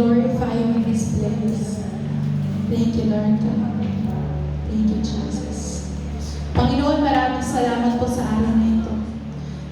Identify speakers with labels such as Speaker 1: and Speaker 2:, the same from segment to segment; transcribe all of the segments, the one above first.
Speaker 1: glorify you in this place. Thank you, Lord God. Thank you, Jesus. Panginoon, maraming salamat po sa araw na ito.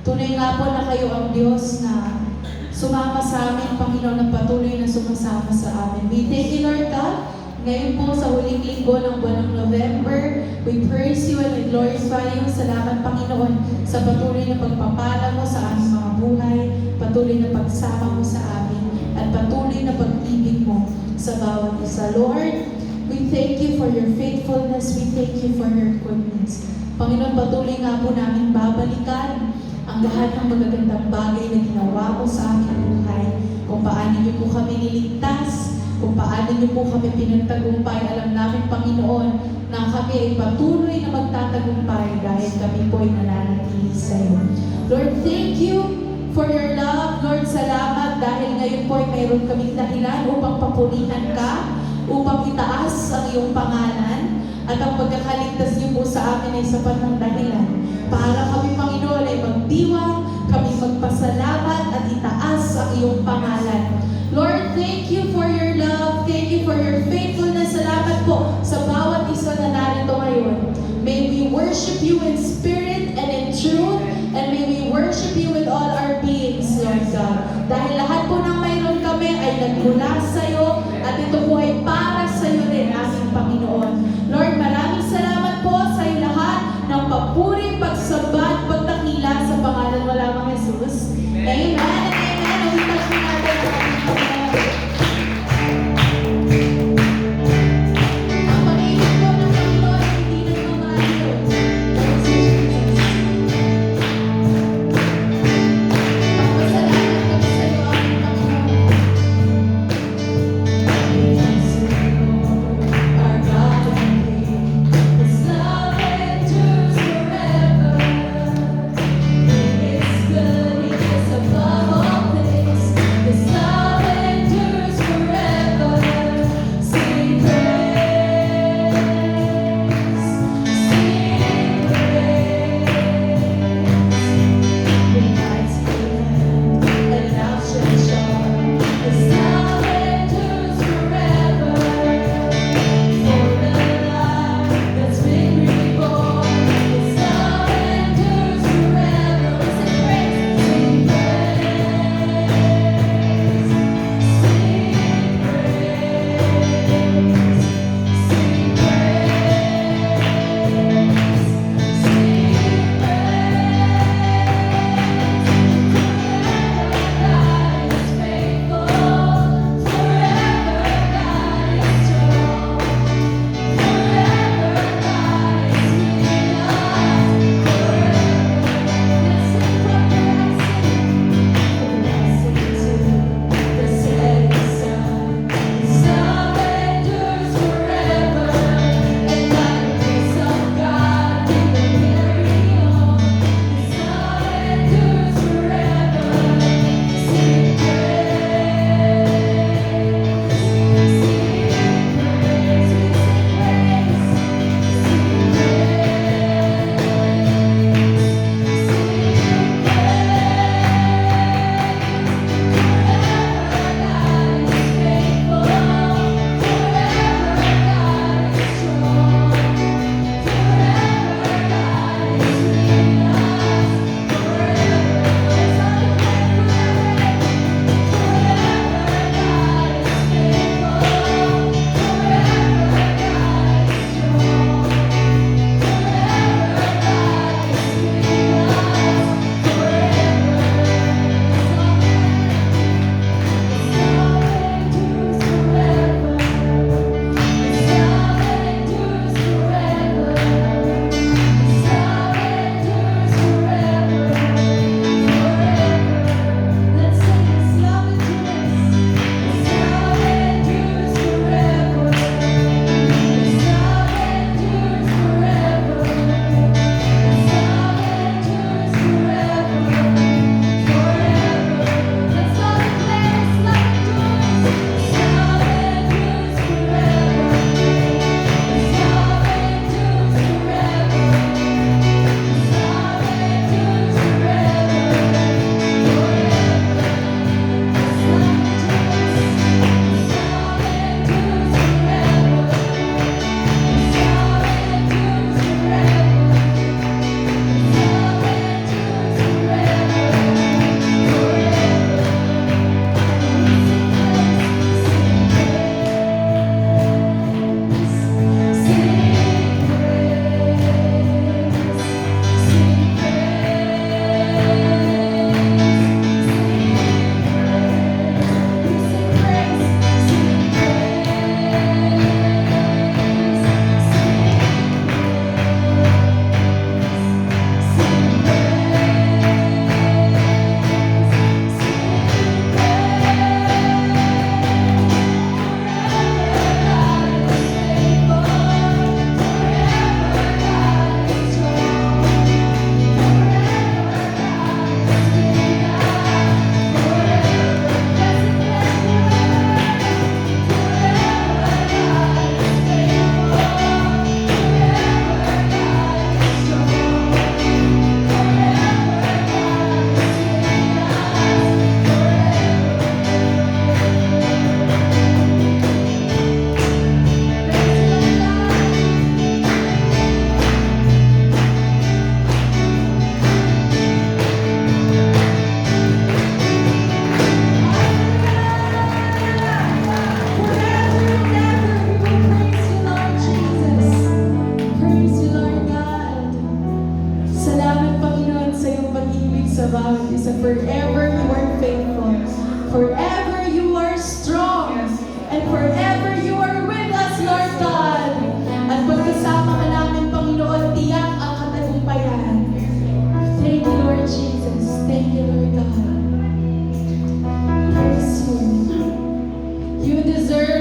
Speaker 1: Tunay nga po na kayo ang Diyos na sumama sa amin, Panginoon, na patuloy na sumasama sa amin. We thank you, Lord God. Ngayon po sa huling linggo ng buwan ng November, we praise you and we glorify you. Salamat, Panginoon, sa patuloy na pagpapala mo sa aming mga buhay, patuloy na pagsama mo sa amin, at patuloy na pag-ibig mo sa bawat isa. Lord, we thank you for your faithfulness. We thank you for your goodness. Panginoon, patuloy nga po namin babalikan ang lahat ng magagandang bagay na ginawa mo sa aming buhay. Kung paano niyo po kami niligtas, kung paano niyo po kami pinagtagumpay. Alam namin, Panginoon, na kami ay patuloy na magtatagumpay dahil kami po ay nananatili sa iyo. Lord, thank you for your love. Lord, salamat dahil ngayon po ay mayroon kaming dahilan upang papurihan ka, upang itaas ang iyong pangalan, at ang pagkakaligtas niyo po sa amin ay sapat ng dahilan para kami, Panginoon, ay magdiwang, kami magpasalamat at itaas ang iyong pangalan. Lord, thank you for your love. Thank you for your faithfulness. Salamat po sa bawat isa na narito ngayon. May we worship you in spirit and in truth, and may we worship you with all our beings, Lord God. Dahil lahat po ng mayroon kami ay nagmula sa iyo, at ito po ay para sa iyo rin, aming Panginoon. Lord, maraming salamat po sa iyo lahat ng papuri, pagsamba, pagdakila sa pangalan mo lamang, Jesus. Amen and amen. Ulitas mo natin sa aming Panginoon. Ang pag-ibig po ng Panginoon ay hindi nagmamahal. Pagpasalamat kami sa iyo, aming Panginoon.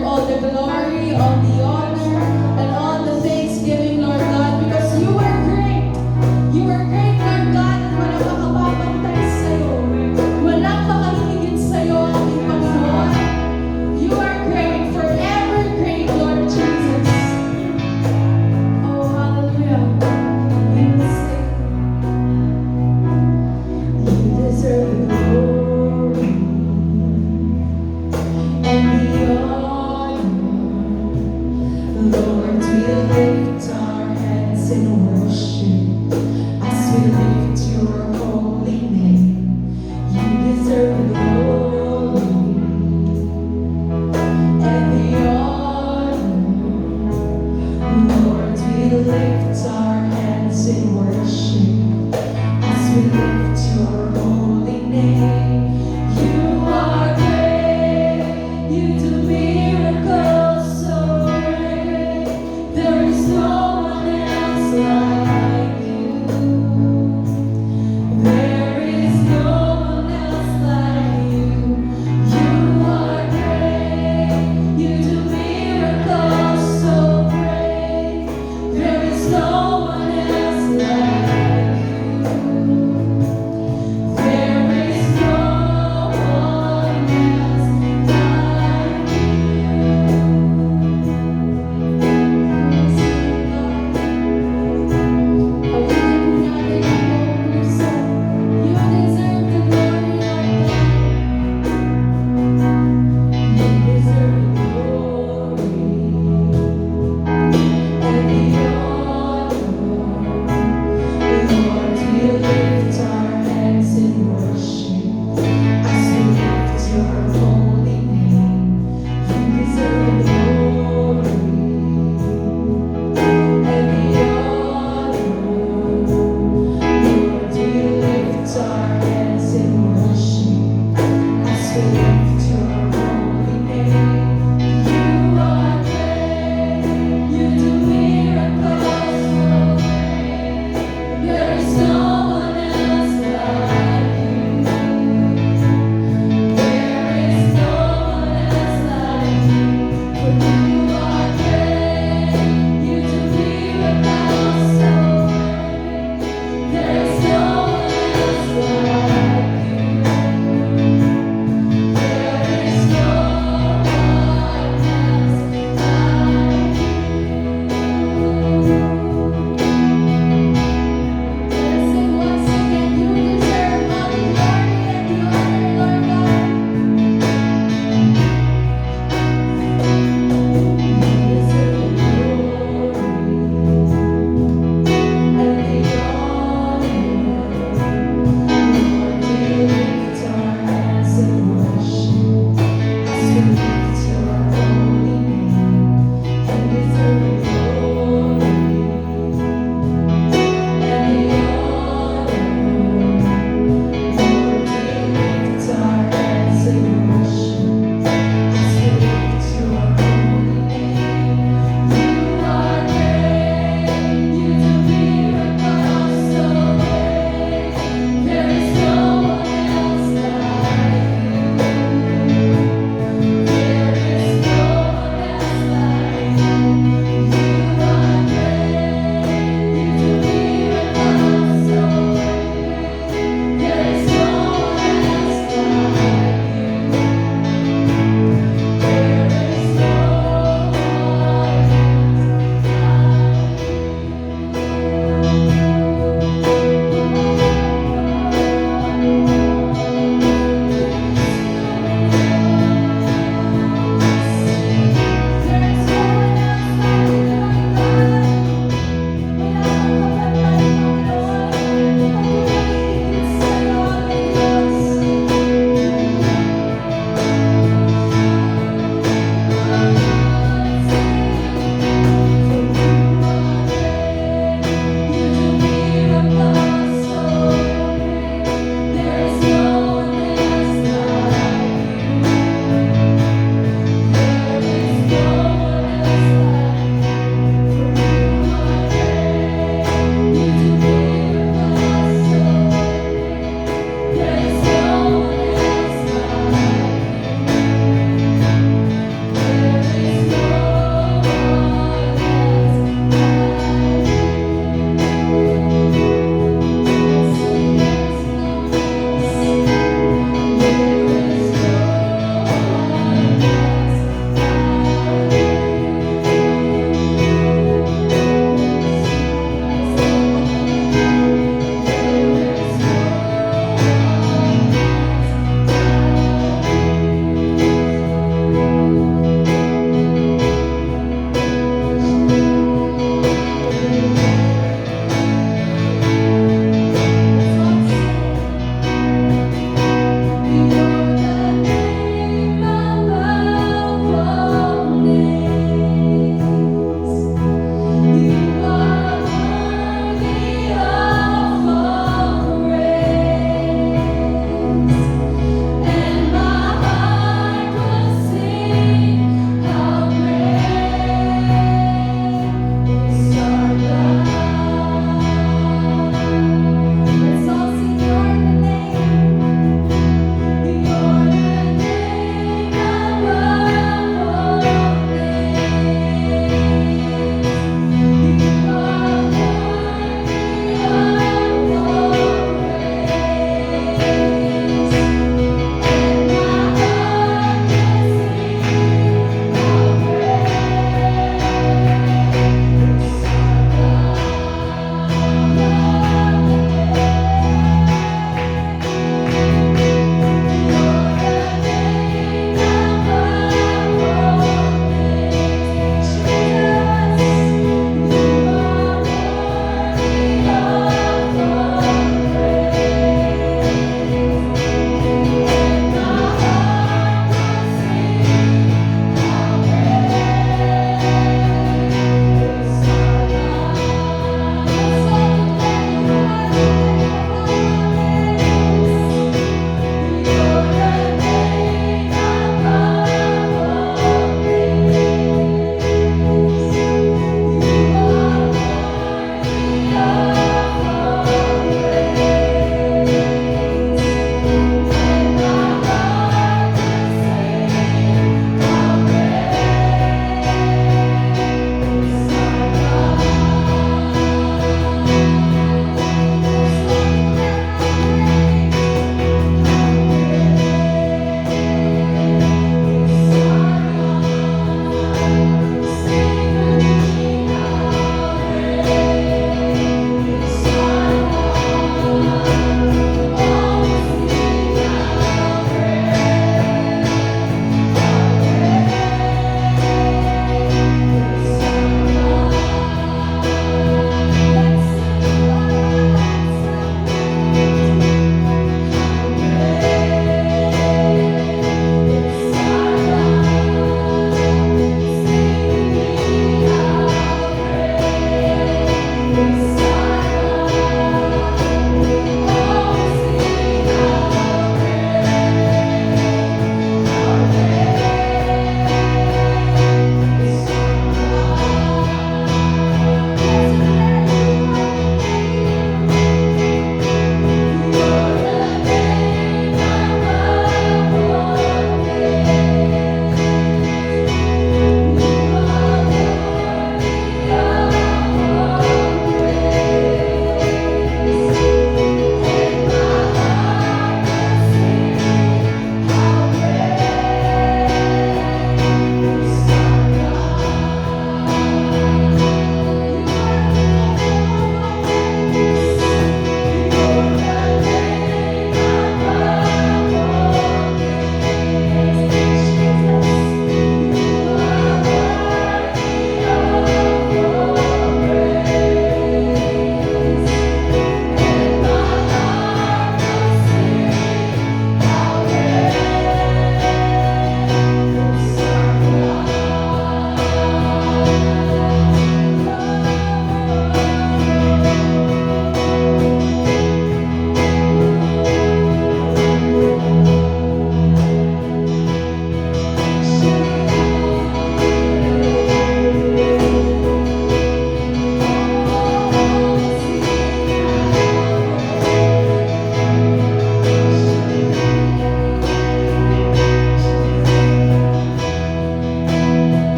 Speaker 1: deserve all the glory, all the honor, and all the thanksgiving, Lord God, because you are great. You are great, Lord God, at walang makapapantay sa'yo. Walang makahihigit sa'yo, aming Panginoon. You are great, forever great, Lord Jesus. Oh, hallelujah. We will sing. You deserve the glory and the honor. Lord, we lift our hands in worship as we lift your holy name. You deserve the glory and the honor. Lord, we lift our hands in worship as we lift your holy name. You are great. You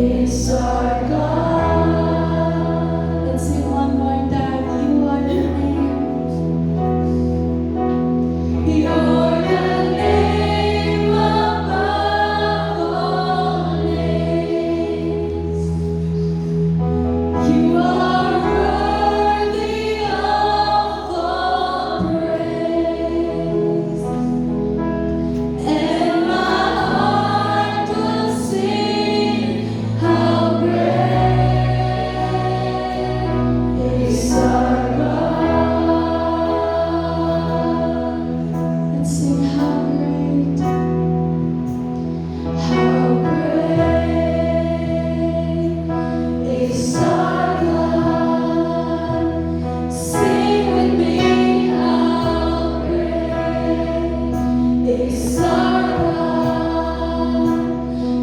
Speaker 1: is our God. Let's sing one more time. You are the name. You're the name above all names. You are worthy of all praise. And my heart will sing how great is our God. Let's sing how great is our God. Sing with me, how great is our God.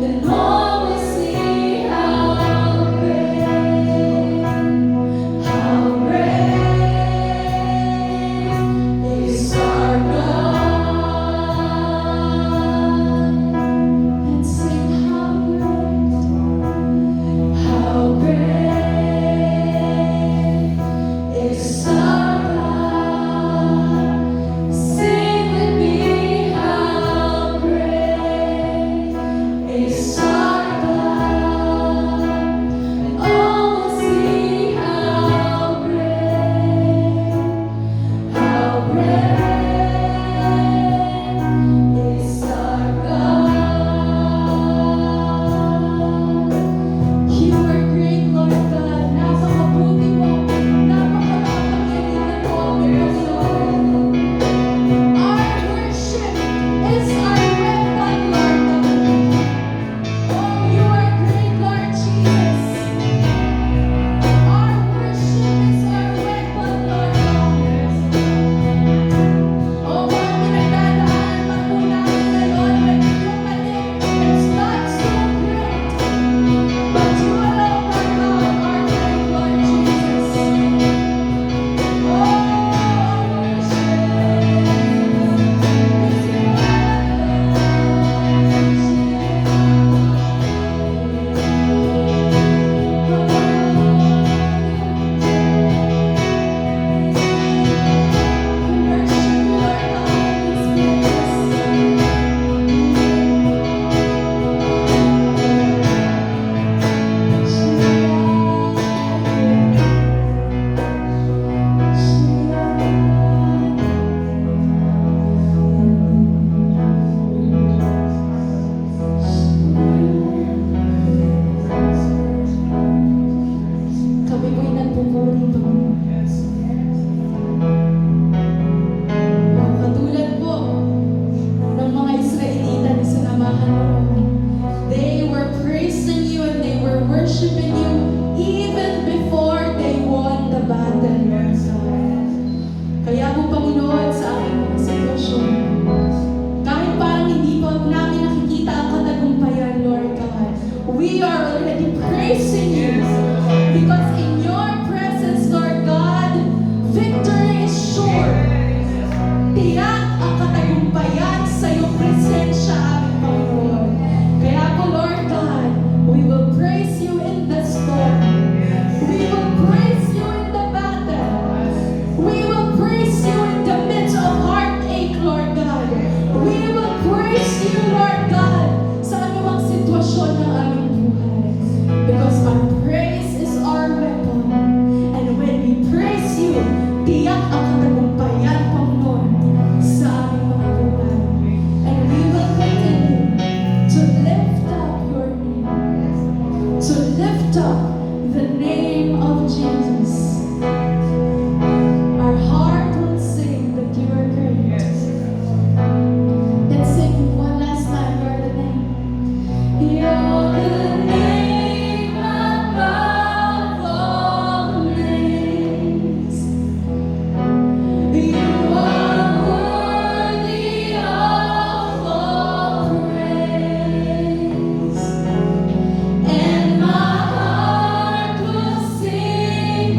Speaker 1: And all will see how great is our God. And sing how great is our God. Sing with me, how great is our God. All will see how great is our God. You are great, Lord God. Napakabuti mo. Napakakapangyarihan mo, Panginoon. Our worship is our weapon, Lord God. Oh, you are great, Lord Jesus. Our worship is our weapon, Lord God. Oh, mga pinagdadaanan man po namin ngayon, when we look at it, it's not so great. But you alone are God, our great Lord Jesus. Oh, our worship is your Kami po'y nagpupuri, Panginoon. Katulad po ng mga Israelita na sinamahan mo. They were praising you and they were worshiping you even before they won the battle, Lord God. Kaya po, Panginoon, sa aming mga sitwasyon, kahit parang hindi pa namin nakikita ang katagumpayan, Lord God, we are already praising you. Because in your presence, Lord God, victory is sure. Tiyak ang katagumpayan sa iyong presensya, aming Panginoon. Kaya po, Lord God, we will praise you in the storm. We will praise you in the battle. We will praise you in the midst of heartache, Lord God. We will praise you, Lord God, sa anumang sitwasyon ng aming buhay. Because our praise is our weapon. And when we praise you, tiyak ang katagumpayan, Panginoon, sa aming mga buhay. And we will continue to lift up your name. To lift up the name of Jesus. Our heart will sing that you are great. Let's sing one last time, you're the name. You're the name above all names. You are worthy of all praise. And my heart will sing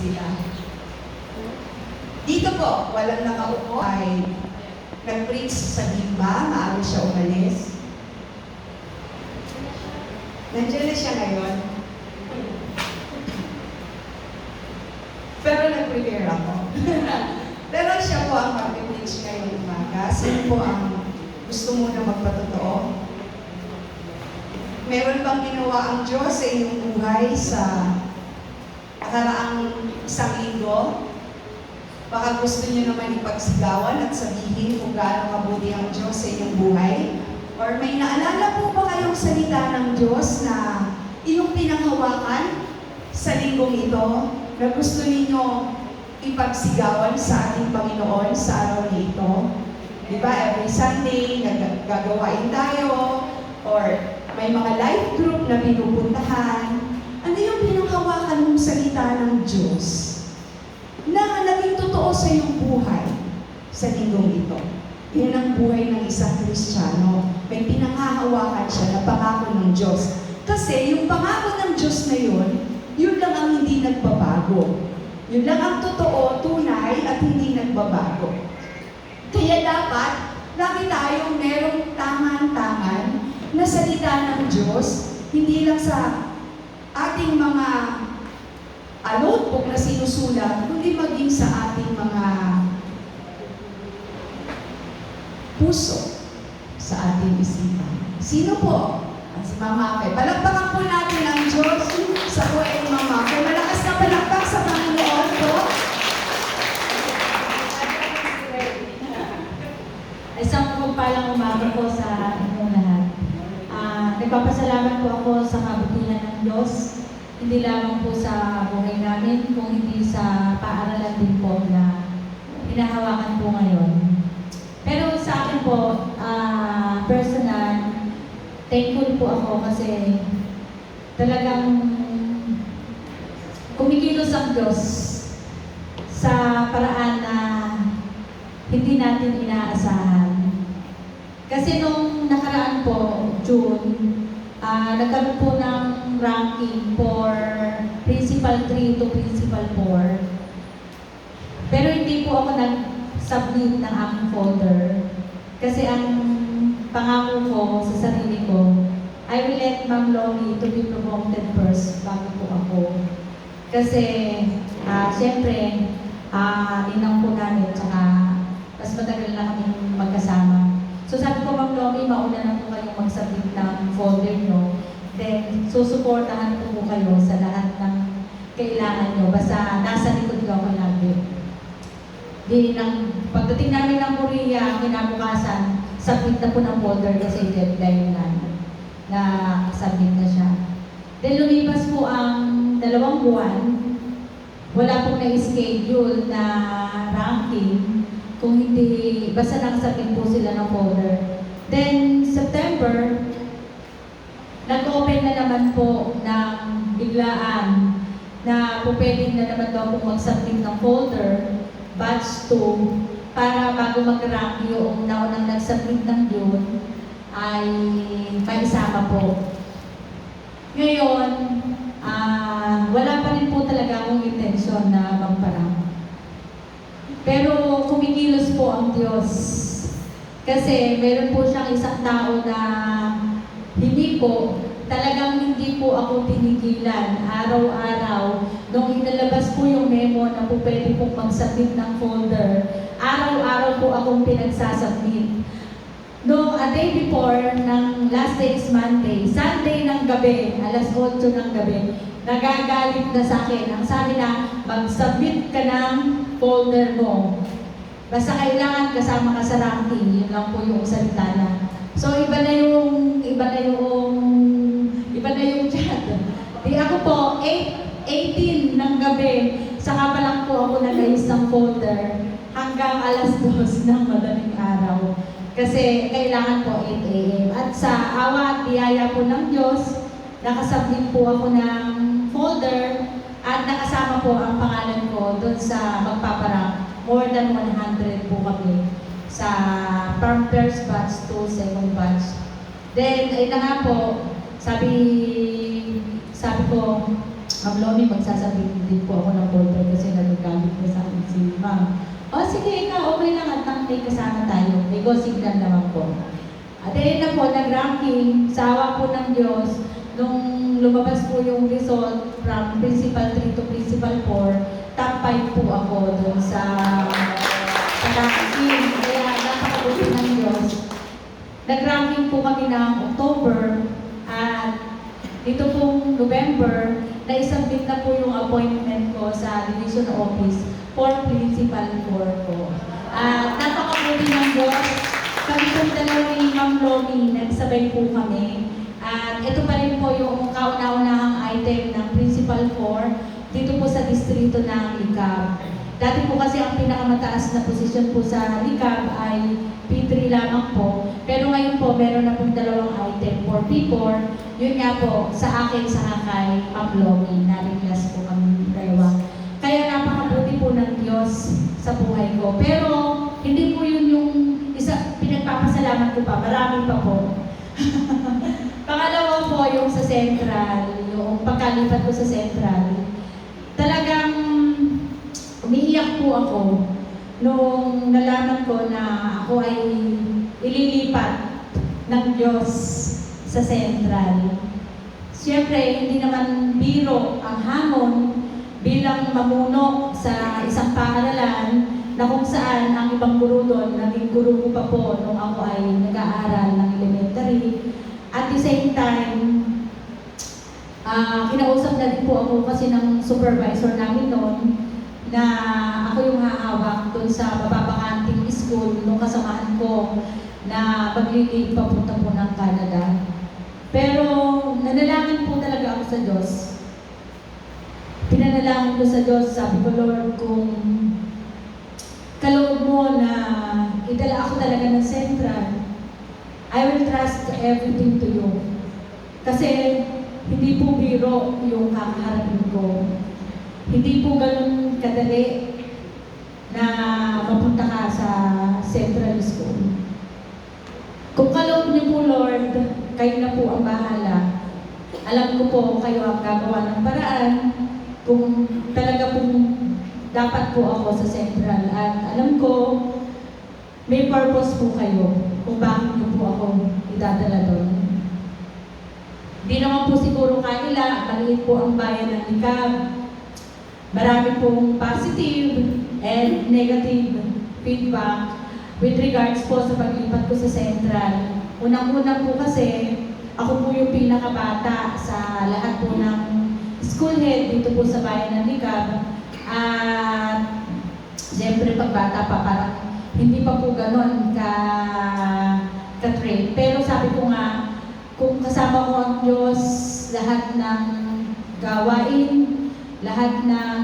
Speaker 2: sila. Dito po, walang nakaupo ay nag-preach sa Bimba, maaari siya umalis. Nandiyan na siya ngayon. Pero nag-prepare ako. Pero siya po ang mag-preach ngayong umaga. Sino po ang gusto muna magpatotoo? Meron bang ginawa ang Diyos sa inyong buhay sa nakaraang isang linggo? Baka gusto niyo naman ipagsigawan at sabihin kung gaano mabuti ang Diyos sa inyong buhay. Or may naalala po ba kayong salita ng Diyos na inyong pinanghawakan sa linggong ito na gusto ninyo ipagsigawan sa ating Panginoon sa araw na ito? Diba, every Sunday, gagawain tayo, or may mga life group na pinupuntahan. Ano yung pinanghawakan mong salita ng Diyos na naging totoo sa iyong buhay sa linggong ito? Yan ang buhay ng isang Kristiyano. May pinanghahawakan siya na pangako ng Diyos. Kasi yung pangako ng Diyos na yun lang ang hindi nagbabago. Yun lang ang totoo, tunay, at hindi nagbabago. Kaya dapat, lagi tayong merong tangan-tangan na salita ng Diyos, hindi lang sa ating mga notebook na sinusulat, kundi maging sa ating mga puso, sa ating isipan. Sino po? Si Mama Kay. Palakpakan po natin ang Diyos sa buhay ni Mama Kay. Malakas na palakpak sa Panginoon po.
Speaker 3: Isang pagpalang umaga po sa inyong lahat. Nagpapasalamat po ako sa kabutihan ng Diyos, hindi lamang po sa buhay namin, kung hindi sa paaralan din po na hinahawakan po ngayon. Pero sa akin po, personal, thankful po ako kasi talagang kumikilos ang Diyos sa paraan na hindi natin inaasahan. Kasi nung nakaraan po, June, nagkaroon po ng ranking for Principal 3 to Principal 4. Pero hindi po ako nag-submit ng aking folder. Kasi ang pangako ko sa sarili ko, I will let Ma'am Lomi to be promoted first bago po ako. Kasi, siyempre, ninang po namin, tsaka mas matagal na kami magkasama. So sabi ko, Ma'am Lomi, mauna na po kayong mag-submit ng folder nyo. Then, susuportahan po kayo sa lahat ng kailangan nyo. Basta nasa likod ko ako lagi. Di, pagdating namin ng Korea, kinabukasan, submit na po ng folder kasi deadline na submit na siya. Then lumipas po ang 2 buwan, wala pong na-schedule na ranking, kung hindi, basta nakasubmit po sila ng folder. Then, September, nag-open na naman po ng biglaan na po pwede na naman daw po mag-submit ng folder, batch 2, para bago mag-rank yung naunang nag-submit ng June, ay maisama po. Ngayon, wala pa rin po talaga akong intensyon na magparang. Pero kumikilos po ang Diyos. Kasi meron po siyang isang tao na talagang hindi po ako tinigilan araw-araw. Nung inalabas po yung memo na po pwede pong mag-submit ng folder, araw-araw po akong pinagsasubmit. No, a day before, ng last day is Monday, Sunday ng gabi, alas 8 ng gabi, nagagalit na sa akin. Ang sabi na, mag-submit ka ng folder mo. Basta kailangan kasama ka sa ranking, yun lang po yung salita na. So, iba na yung chat. Di ako po, 18 ng gabi, saka pa lang po ako nag-ayos ng folder hanggang alas 2 ng madaling araw. Kasi kailangan po 8 a.m. At sa awa at biyaya po ng Diyos, nakasubmit po ako ng folder at nakasama po ang pangalan ko doon sa magpaparang. More than 100 po kami sa from first batch to second batch. Then, ay na nga po, sabi ko, Ma'am Lomi, magsasabihin din po ako ng border kasi nagagalit na sa akin si Ma'am. O sige, ikaw, okay lang at may kasama tayo. May go signal naman po. At ayun na po, nag-ranking sa awa po ng Diyos. Nung lumabas po yung result from Principal 3 to Principal 4, top 5 po ako doon sa ranking. Kaya napakabuti ng Diyos. Nag-ranking po kami ng October at dito pong November, naisabit na po yung appointment ko sa Division Office for Principal 4 po. At napakabuti ng Diyos. Kami po dalawa ni Ma'am Lomi, nagsabay po kami. At ito pa rin po yung kauna-unahang item ng Principal 4 dito po sa distrito ng Licab. Dati po kasi ang pinakamataas na posisyon po sa Licab ay P3 lamang po. Pero ngayon po, meron na pong dalawang item for P4. Yun nga po, sa akin, sa kay Ma'am Lomi, na-request po kami dalawa. Kaya napakabuti po ng Diyos sa buhay ko. Pero hindi po yun yung isa, pinagpapasalamat ko pa, marami pa po. Pangalawa po yung sa Central, yung pagkalipat ko sa Central. Talagang umiiyak po ako nung nalaman ko na ako ay ililipat ng Diyos sa Central. Siyempre, hindi naman biro ang hamon bilang mamuno sa isang paaralan na kung saan ang ibang guro doon, naging guro ko pa po nung ako ay nag-aaral ng elementary. At the same time, kinausap na din po ako kasi ng supervisor namin noon na ako yung hahawak doon sa mababakanting school nung kasamahan ko na maglilib papunta po ng Canada. Pero nanalangin po talaga ako sa Diyos. Pinanalangin ko sa Diyos, sabi ko, Lord, kung kaloob mo na idala ako talaga ng Central, I will trust everything to you. Kasi hindi po biro yung kakaharapin ko. Hindi po ganun kadali na mapunta ka sa Central School. Kung kaloob niyo po, Lord, kayo na po ang bahala. Alam ko po kayo ang gagawa ng paraan kung talaga pong dapat po ako sa Central. At alam ko, may purpose po kayo kung bakit niyo po ako idadala doon. Di naman po siguro kanila, maliit po ang bayan ng Licab. Marami pong positive and negative feedback with regards po sa paglipat ko sa Central. Unang-una po kasi, ako po yung pinakabata sa lahat po ng school head dito po sa bayan ng Licab. At siyempre pagbata pa parang hindi pa po ganon ka-train. Pero sabi ko nga, kung kasama ko ang Diyos, lahat ng gawain, lahat ng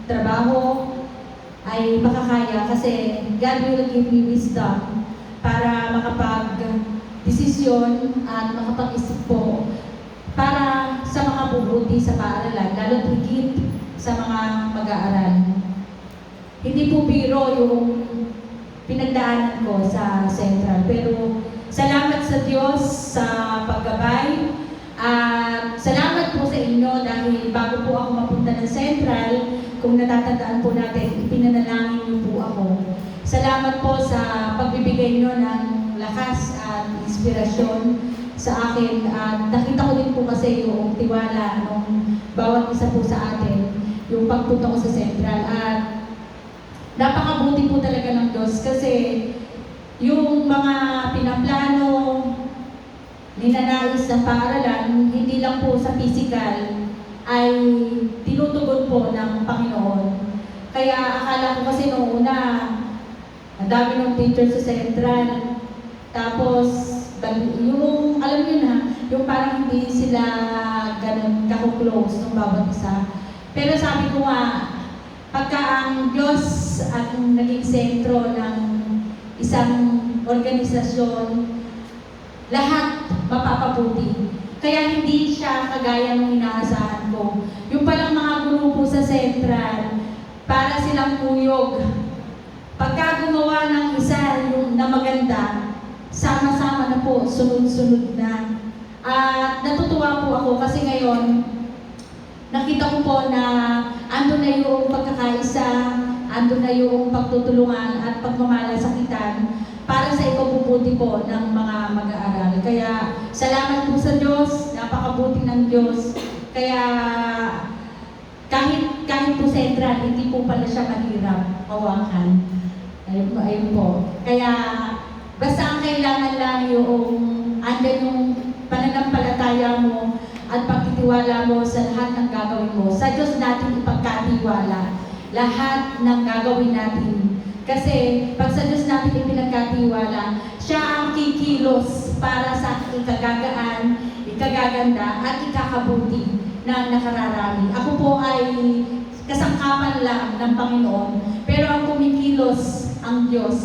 Speaker 3: trabaho ay makakaya kasi God will give me wisdom para makapag-desisyon at makapag-isip po para sa mga bubuti sa paaralan, lalo't higit sa mga mag-aaral. Hindi po biro yung pinagdaanan ko sa Central. Pero salamat sa Diyos sa paggabay. At salamat po sa inyo dahil bago po ako mapunta ng Central, kung natatandaan po natin, ipinanalangin niyo po ako. Salamat po sa pagbibigay niyo ng lakas at inspirasyon sa akin. At nakita ko din po kasi yung tiwala ng bawat isa po sa atin, yung pagpunta ko sa Central. At napakabuti po talaga ng Diyos kasi yung mga pinaplano, ninanais na paaralan, hindi lang po sa physical, ay tinutugon po ng Panginoon. Kaya akala ko kasi noong una, ang dami ng teacher sa Central, tapos yung, alam niyo na, yung parang hindi sila ganun kako-close ng bawat isa. Pero sabi ko nga, pagka ang Diyos at naging sentro ng isang organisasyon, lahat mapapabuti. Kaya hindi siya kagaya ng inaasahan ko. Yung palang mga guro po sa Central, para silang tuyog. Pagka gumawa ng isa yung na maganda, sama-sama na po, sunod-sunod na. At natutuwa po ako kasi ngayon, nakita ko po na ando na yung pagkakaisa, ando na yung pagtutulungan at pagmamalasakitan para sa ikabubuti po ng mga mag-aaral. Kaya salamat po sa Diyos, napakabuti ng Diyos. Kaya kahit po sentral, hindi po pala siya mahirap hawakan. Ayun po. Kaya basta ang kailangan lang yung andyan yung pananampalataya mo at pagtitiwala mo sa lahat ng gagawin mo. Sa Diyos natin ipagkatiwala lahat ng gagawin natin. Kasi pag sa Diyos natin ipinagkatiwala, siya ang kikilos para sa ikagagaan, ikagaganda at ikakabuti ng nakararami. Ako po ay kasangkapan lang ng Panginoon, pero ang kumikilos ang Diyos.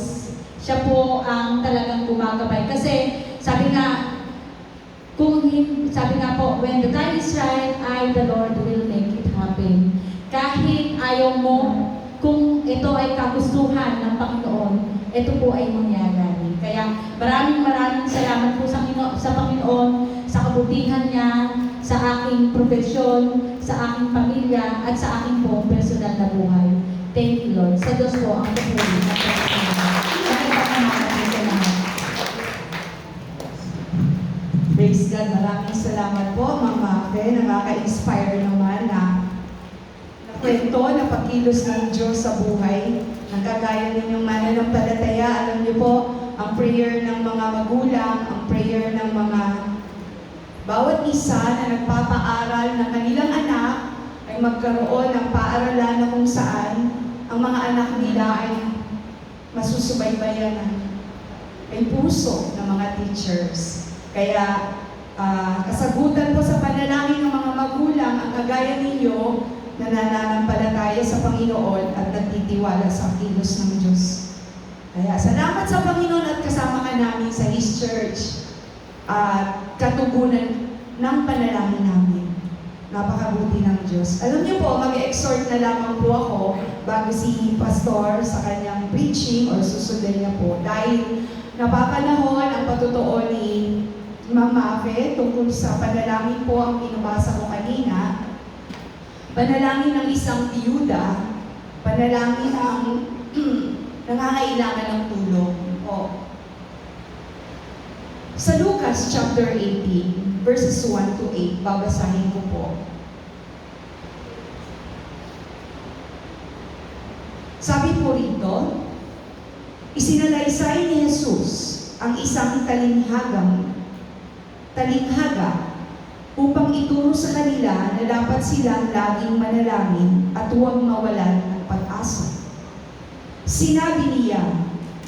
Speaker 3: Siya po ang talagang gumagabay. Kasi sabi nga po, when the time is right, I, the Lord, will make it happen. Kahit ayaw mo, kung ito ay kagustuhan ng Panginoon, ito po ay mangyayari. Kaya maraming salamat po sa Panginoon, sa kabutihan niya, sa aking profesyon, sa aking pamilya, at sa aking po personal na buhay. Thank you, Lord. Sa Diyos po ang papuri.
Speaker 2: Praise God. Maraming salamat po, Mama Fe. Nakaka-inspire naman na kwento na pagkilos ng Diyos sa buhay. Nagkagaya ninyong mananampalataya. Alam niyo po, ang prayer ng mga magulang, ang prayer ng mga bawat isa na nagpapaaral ng kanilang anak ay magkaroon ng paaralan na kung saan ang mga anak nila ay masusubaybayan ay puso ng mga teachers. Kaya kasagutan po sa panalangin ng mga magulang ang kagaya ninyo na nananampalataya sa Panginoon at nagtitiwala sa kilos ng Diyos. Kaya salamat sa Panginoon at kasama ka namin sa His Church at katugunan ng panalangin namin. Napakabuti ng Diyos. Alam niyo po, mag-exhort na lamang po ako bago si Pastor sa kanyang preaching or susundan niya po. Dahil napapanahon ang patutuo ni Mama Fe tungkol sa panalangin po ang pinabasa ko kanina. Panalangin ng isang biyuda, panalangin ng nangangailangan ng tulong. Sa Lucas chapter 18, verses 1 to 8, babasahin ko po. Sabi po rito, isinalaysay ni Jesus ang isang talinghaga upang ituro sa kanila na dapat silang laging manalangin at huwag mawalan ng pag-asa. Sinabi niya,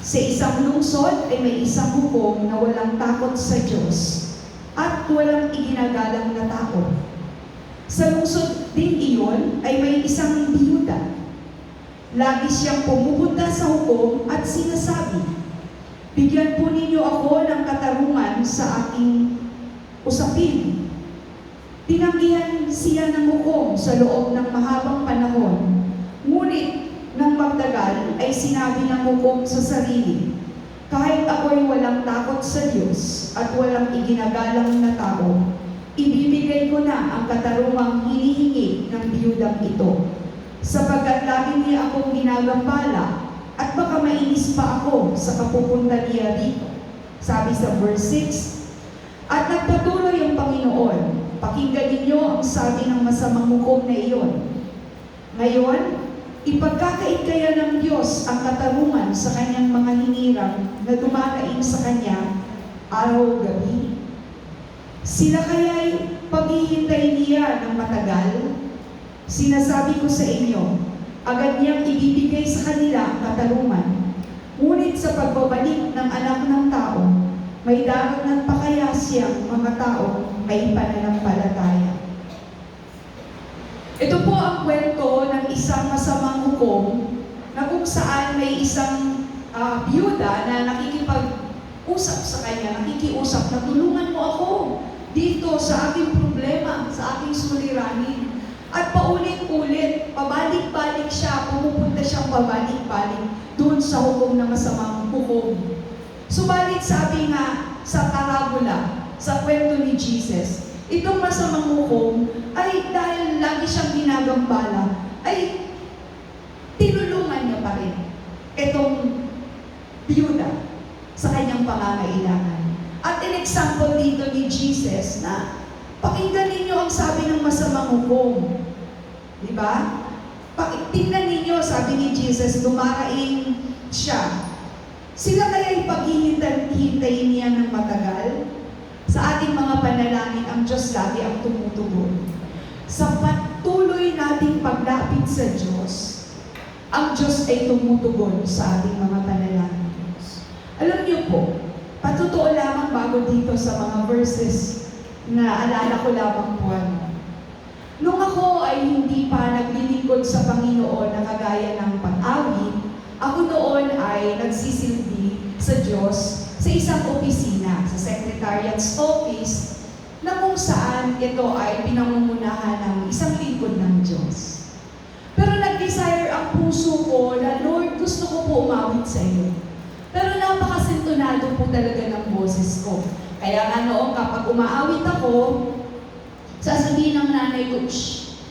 Speaker 2: sa isang lungsod ay may isang hukom na walang takot sa Diyos at walang iginagalang na tao. Sa lungsod din iyon ay may isang biyuda. Lagi siyang pumupunta sa hukom at sinasabi, bigyan po ninyo ako ng katarungan sa aking usapin. Tinanggihan siya ng hukom sa loob ng mahabang panahon. Ngunit nang magtagal ay sinabi ng hukom sa sarili, kahit ako'y walang takot sa Diyos at walang iginagalang na tao, ibibigay ko na ang katarungang hinihingi ng biyudang ito, sapagkat lagi niya akong ginagambala at baka mainis pa ako sa kapupunta niya dito. Sabi sa verse 6, at nagpatuloy ang Panginoon, pakinggan ninyo ang sabi ng masamang hukom na iyon. Ngayon, ipagkakait kaya ng Diyos ang katarungan sa kanyang mga hinirang na dumaraing sa kanya araw-gabi. Sila kaya'y paghihintay niya ng matagal? Sinasabi ko sa inyo, agad niyang ibibigay sa kanila ang katarungan. Ngunit sa pagbabalik ng anak ng tao, may daragnan pa kaya siyang mga tao may pananampalataya. Ito po ang kwento ng isang masamang hukom na kung saan may isang biyuda na nakikipag-usap sa kanya, nakikiusap na tulungan mo ako dito sa aking problema, sa aking suliranin. At paulit-ulit, pabalik-balik siya, pumupunta siyang pabalik-balik doon sa hukom na masamang hukom. Subalit sabi nga sa parabola, sa kwento ni Jesus, itong masamang hukom ay dahil lagi siyang ginagambala, ay tinulungan niya pa rin itong biyuda sa kanyang pangangailangan. At in example dito ni Jesus na pakinggan ninyo ang sabi ng masamang hukom. Di ba? Tingnan ninyo, sabi ni Jesus, dumaraing siya. Sila kaya'y paghihintayin niya ng matagal? Sa ating mga panalangin, ang Diyos lagi ang tumutugon. Sa patuloy nating paglapit sa Diyos, ang Diyos ay tumutugon sa ating mga panalangin. Alam niyo po, patutuo lamang bago dito sa mga verses na alala ko lamang po ano. Nung ako ay hindi pa naglilingkod sa Panginoon na kagaya ng pag-awit, ako noon ay nagsisilbi sa Diyos sa isang opisina, sa Secretariat's Office, na kung saan ito ay pinangungunahan ng isang lingkod ng Diyos. Pero nag-desire ang puso ko na, Lord, gusto ko po umawit sa iyo. Pero napakasintonado po talaga ng boses ko. Kaya nga noong kapag umaawit ako, sasabihin ng nanay ko, shh,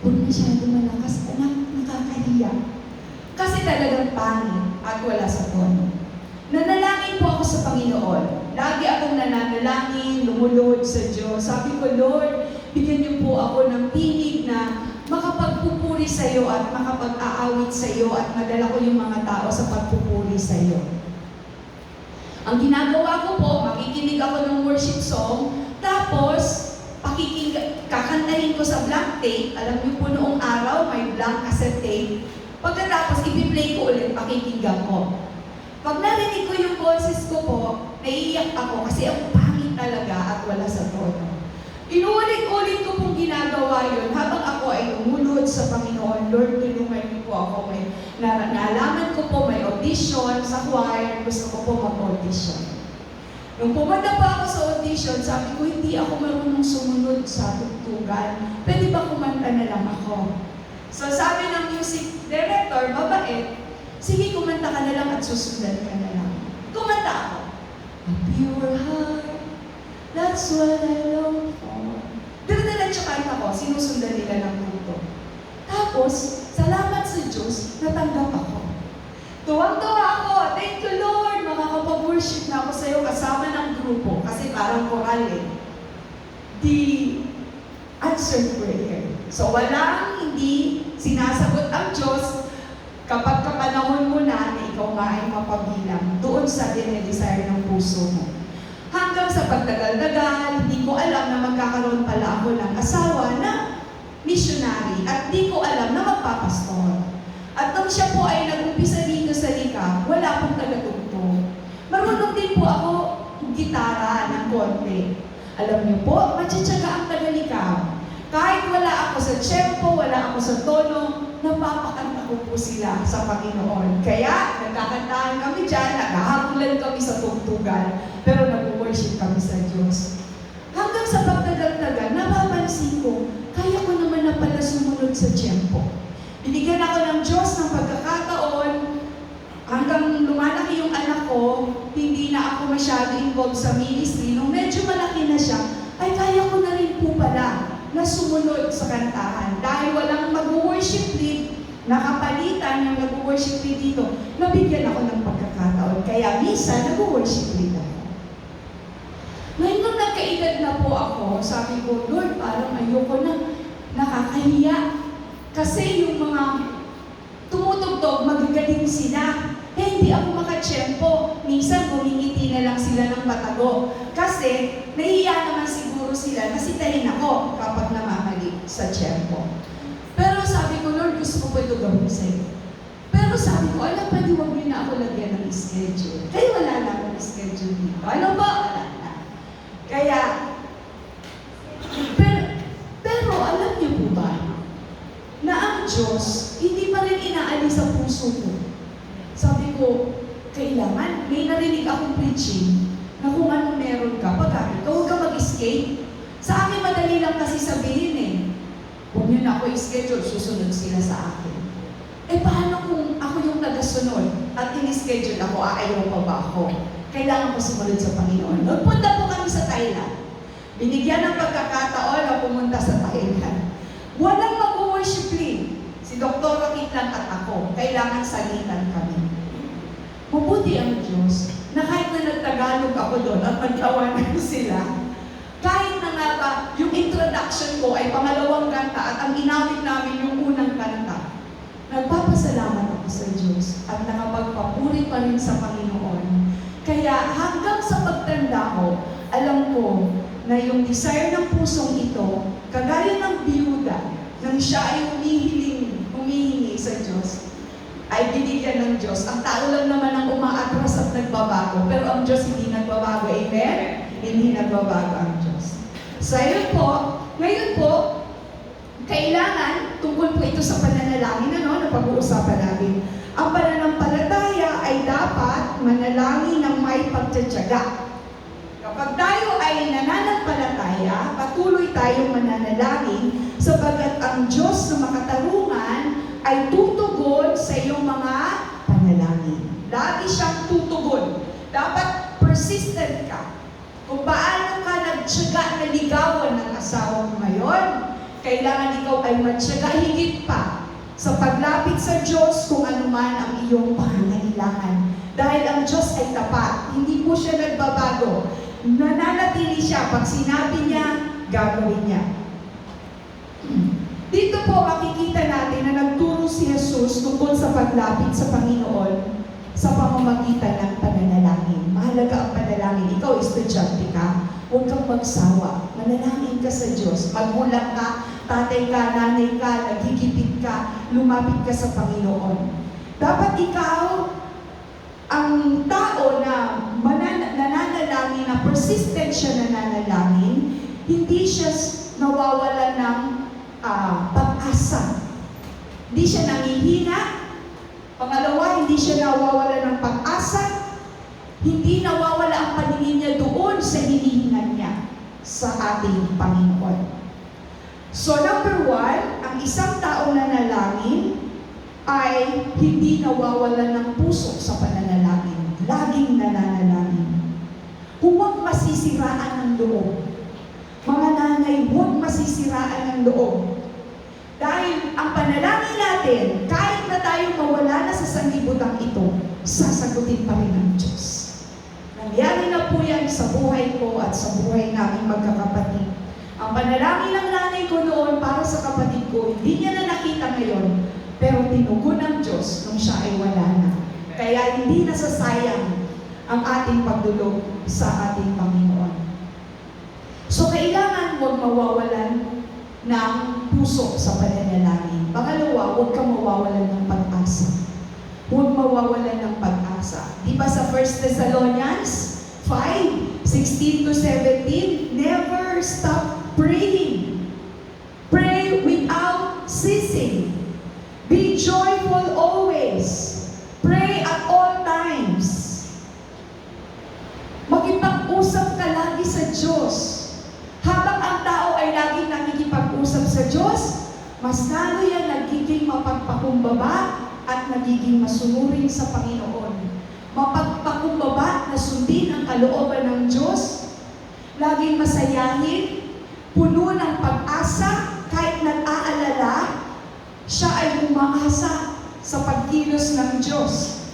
Speaker 2: huwag masyado malakas, anak, nakakahiya. Kasi talagang pangit at wala sa tono. Nanalangin po ako sa Panginoon. Lagi akong nananalangin, lumulod sa Diyos. Sabi ko, Lord, bigyan niyo po ako ng tinig na makapagpupuri sa iyo at makapag-aawit sa iyo at madala ko yung mga tao sa pagpupuri sa iyo. Ang ginagawa ko po, makikinig ako ng worship song, tapos kakantahin ko sa blank tape. Alam niyo po noong araw, may blank cassette tape. Pagkatapos, ipi-play ko ulit, pakikinggan ko. Pag narinig ko yung boses ko po, naiiyak ako kasi ang pangit talaga at wala sa tono. Inuulit-ulit ko pong ginagawa yun habang ako ay umulod sa Panginoon. Lord, tulungan niyo po ako. Naalaman ko po may audition sa choir. Gusto ko po mag-audition. Nung pumunta pa ako sa audition, sabi ko, hindi ako marunong sumunod sa tugtugan. Pwede ba kumanta na lang ako? So sabi ng music director, mabait, sige, kumanta ka na lang at susundan ka na lang. Kumanta ako. A pure heart, that's what I long for. Diretso kanta ko, sinusundan nila ng tuto. Tapos, salamat sa Diyos, natanggap ako. Tuwang-tuwa ako, thank you Lord, makakapag-worship na ako sa iyo kasama ng grupo, kasi parang choral eh. The answered prayer. So, walang hindi sinasagot ang Diyos kapag kapanahon mo na ikaw nga ay mapabilang doon sa dinedesire ng puso mo. Hanggang sa pagtagal-tagal, hindi ko alam na magkakaroon pala ako ng asawa na missionary at hindi ko alam na magpapastor. At nung siya po ay nag-umpisa dito sa Likha, wala pong tagatugtog. Marunong din po ako gitara ng konti. Alam niyo po, matyatsyaga ang taga-Likha. Kahit wala ako sa tempo, wala ako sa tono, napapakanta ko po sila sa Panginoon. Kaya, nagkakantahan kami dyan, naghahabulan kami sa tugtugan, pero nag-worship kami sa Diyos. Hanggang sa pagtagal-tagal, napapansin ko, kaya ko naman na pala sumunod sa tempo. Binigyan ako ng Diyos ng pagkakataon, hanggang lumalaki yung anak ko, hindi na ako masyado involved sa ministry. Nung medyo malaki na siya, ay kaya ko na rin po pala na sumunod sa kantahan. Dahil walang mag-worship lead, nakapalitan yung nag-worship lead dito, nabigyan ako ng pagkakataon. Kaya minsan, nag-worship lead ako. Ngayon nung nagkaedad na po ako, sabi ko, Lord, parang ayoko na, nakakahiya. Kasi yung mga tumutugtog, magagaling sila. Eh, hindi ako makatsyempo. Minsan, humingiti na lang sila ng patago. Kasi, nahiya naman siguro sila na sitahin ako kapag namamali sa tsyempo. Pero sabi ko, Lord, gusto ko po ito gawin sa iyo. Pero sabi ko, alam, pwede huwag niyo na ako lagyan ng schedule. Kaya wala na akong schedule dito. Ano ba? Wala na. Kaya, pero alam niyo po ba, na ang Diyos, hindi pa rin inaalis sa puso ko. Sabi ko, kailangan, may narinig akong preaching na kung ano meron ka, pag-aral ka, huwag ka mag-escape. Sa akin, madali lang kasi sabihin eh. Huwag niyo na ako i-schedule, susunod sila sa akin. Eh, paano kung ako yung tagasunod at in-schedule ako, ayaw pa ba ako? Kailangan ko sumunod sa Panginoon. Nagpunta po kami sa Thailand. Binigyan ng pagkakataon na pumunta sa Thailand. Walang mag-worship lead. Si Dr. Rakit lang at ako. Kailangan salitan kami. Mabuti ang Diyos na kahit na nagtagalog ako doon at magkawanan sila, kahit na nga ba yung introduction ko ay pangalawang kanta at ang inawit namin yung unang kanta, nagpapasalamat ako sa Diyos at nakapagpapuri pa rin sa Panginoon. Kaya hanggang sa pagtanda ko, alam ko na yung desire ng pusong ito, kagaya ng biyuda, nang siya ay humihingi sa Diyos, ay binigyan ng Diyos. Ang tao lang naman ang umaatras at nagbabago, pero ang Diyos hindi nagbabago. Amen? Hindi nagbabago ang Diyos. So, ngayon po, kailangan, tungkol po ito sa pananalangin, na pag-uusapan natin. Ang pananampalataya ay dapat manalangin ng may pagtsatsaga. Kapag tayo ay nananampalataya, patuloy tayong mananalangin sapagkat ang Diyos na makatarungan ay tutugon sa iyong mga panalangin. Lagi siyang tutugon. Dapat persistent ka. Kung paano ka nagtsaga na ligawan ng asawa mo ngayon, kailangan ikaw ay matyaga higit pa sa paglapit sa Diyos kung ano man ang iyong pangangailangan. Dahil ang Diyos ay tapat. Hindi po siya nagbabago. Nananatili siya. Pag sinabi niya, gagawin niya. Dito po makikita natin na nagturo si Jesus tungkol sa paglapit sa Panginoon sa pamamagitan ng pananalangin. Mahalaga ang panalangin. Ikaw, estudyante ka. Huwag kang magsawa. Manalangin ka sa Diyos. Magulang ka, tatay ka, nanay ka, naghigipit ka, lumapit ka sa Panginoon. Dapat ikaw, ang tao na nananalangin, na persistent siya nananalangin, hindi siya nawawala ng pag-asa. Hindi siya nangihina. Pangalawa, hindi siya nawawala ng pag-asa. Hindi nawawala ang paningin niya doon sa hinihingan niya sa ating Panginoon. So number 1, ang isang taong nanalangin ay hindi nawawala ng puso sa pananalangin. Laging nananalangin. Huwag masisiraan ng loob. Mga nanay, huwag masisiraan ng loob. Dahil ang panalangin natin, kahit na tayo mawala na sa sanlibutan ito, sasagutin pa rin ng Diyos. Nangyari na po yan sa buhay ko at sa buhay naming magkakapatid. Ang panalangin ng nanay ko noon para sa kapatid ko, hindi niya na nakita ngayon, pero tinugon ng Diyos nung siya ay wala na. Kaya hindi nasasayang ang ating pagdulog sa ating Panginoon. So kailangan huwag mawawalan ng puso sa pananalangin. Pangalawa, huwag kang mawawalan ng pag-asa. Huwag mawawalan ng pag-asa. Di ba sa 1 Thessalonians 5:16-17, never stop praying. Pray without ceasing. Be joyful always. Pray at all times. Makipag-usap ka lagi sa Diyos. Habang ang tao ay laging nakikipag-usap sa Diyos, mas lalo yan nagiging mapagpakumbaba at nagiging masunurin sa Panginoon. Mapagpakumbaba na sundin ang kalooban ng Diyos, laging masayahin, puno ng pag-asa, kahit nag-aalala, siya ay umaasa sa pagkilos ng Diyos.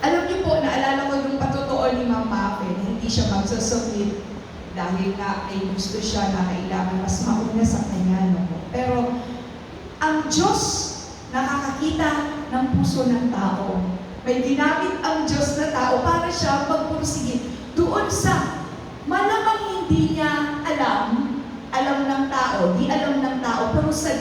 Speaker 2: Alam niyo po, naalala ko yung patotoo ni Ma'am Mafe, hindi siya magsusubmit dahil nga may gusto siya na kailangan mas mauna sa kanya. No? Pero ang Diyos nakakakita ng puso ng tao. May ginamit ang Diyos na tao para siya magpursige doon sa malamang hindi niya alam ng tao, di alam ng tao, pero sa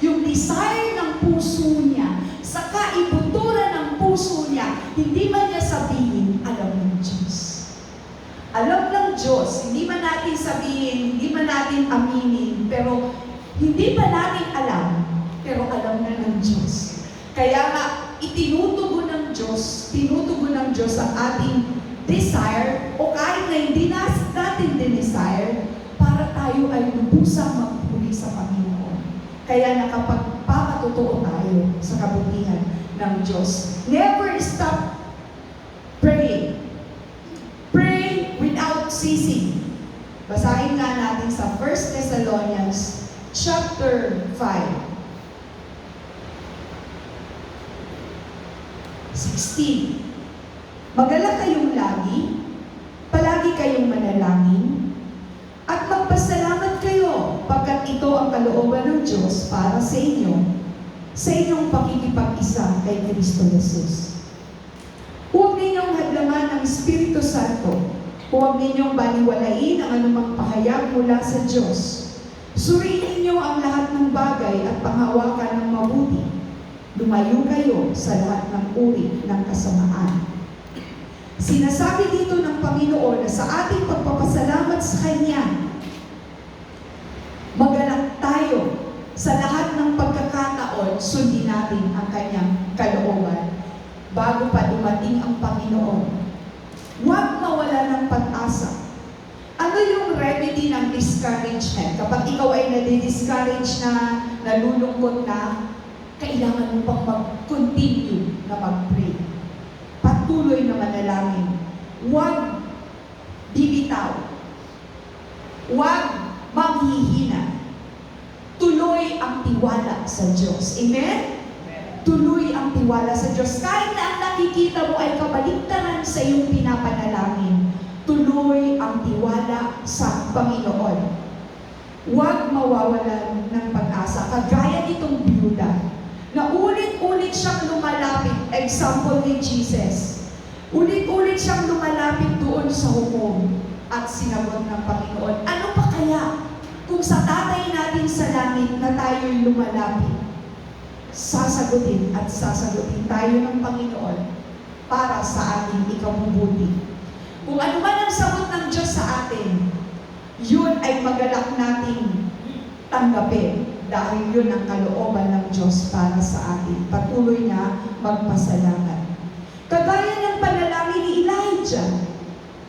Speaker 2: yung desire ng puso niya, sa kaibuturan ng puso niya, hindi man niya sabihin, alam ng Diyos. Alam ng Diyos, hindi man natin sabihin, hindi man natin aminin, pero hindi pa natin alam, pero alam na ng Diyos. Kaya nga, tinutugon ng Diyos ang ating desire, o kahit na hindi natin din-desire, para tayo ay lubusang magpuri sa Panginoon. Kaya nakapagpapatotoo tayo sa kabutihan ng Diyos. Never stop praying. Pray without ceasing. nga natin sa 1 Thessalonians chapter 5. 16. Magalak kayong lagi, palagi kayong manalangin, at magpasalamat kayo pagkat ito ang kalooban ng Diyos para sa inyong pakikipag-isa kay Kristo Jesus. Huwag ninyong hadlangan ng Espiritu Santo. Huwag ninyong baliwalain ang anumang pahayag mula sa Diyos. Suriin ninyo ang lahat ng bagay at panghawakan ng mabuti. Lumayo kayo sa lahat ng uri ng kasamaan. Sinasabi dito ng Panginoon na sa ating pagpapasalamat sa Kanya, magalak tayo sa lahat ng pagkakataon, sundin natin ang Kanyang kalooban bago pa dumating ang Panginoon. Huwag mawala ng pag-asa. Ano yung remedy ng discouragement? Kapag ikaw ay nadi-discourage na, nalulungkot na, kailangan mo pang mag-continue na mag-pray. Patuloy na manalangin. Huwag bibitaw. Huwag manghihina. Tuloy ang tiwala sa Diyos. Amen? Tuloy ang tiwala sa Diyos. Kahit na ang nakikita mo ay kabaligtaran sa iyong pinapanalangin, tuloy ang tiwala sa Panginoon. Huwag mawawalan ng pag-asa. Kagaya nitong byuda, na ulit-ulit siyang lumalapit, example ni Jesus. Ulit-ulit siyang lumalapit doon sa hukom at sinagot ng Panginoon, ano pa kaya kung sa tatay natin sa langit na tayo'y lumalapit? Sasagutin at sasagutin tayo ng Panginoon para sa ating ikabubuti. Kung ano man ang sagot ng Diyos sa atin, yun ay magalak nating tanggapin dahil yun ang kalooban ng Diyos para sa atin. Patuloy na magpasalamat. Kagaya ng panalangin ni Elijah,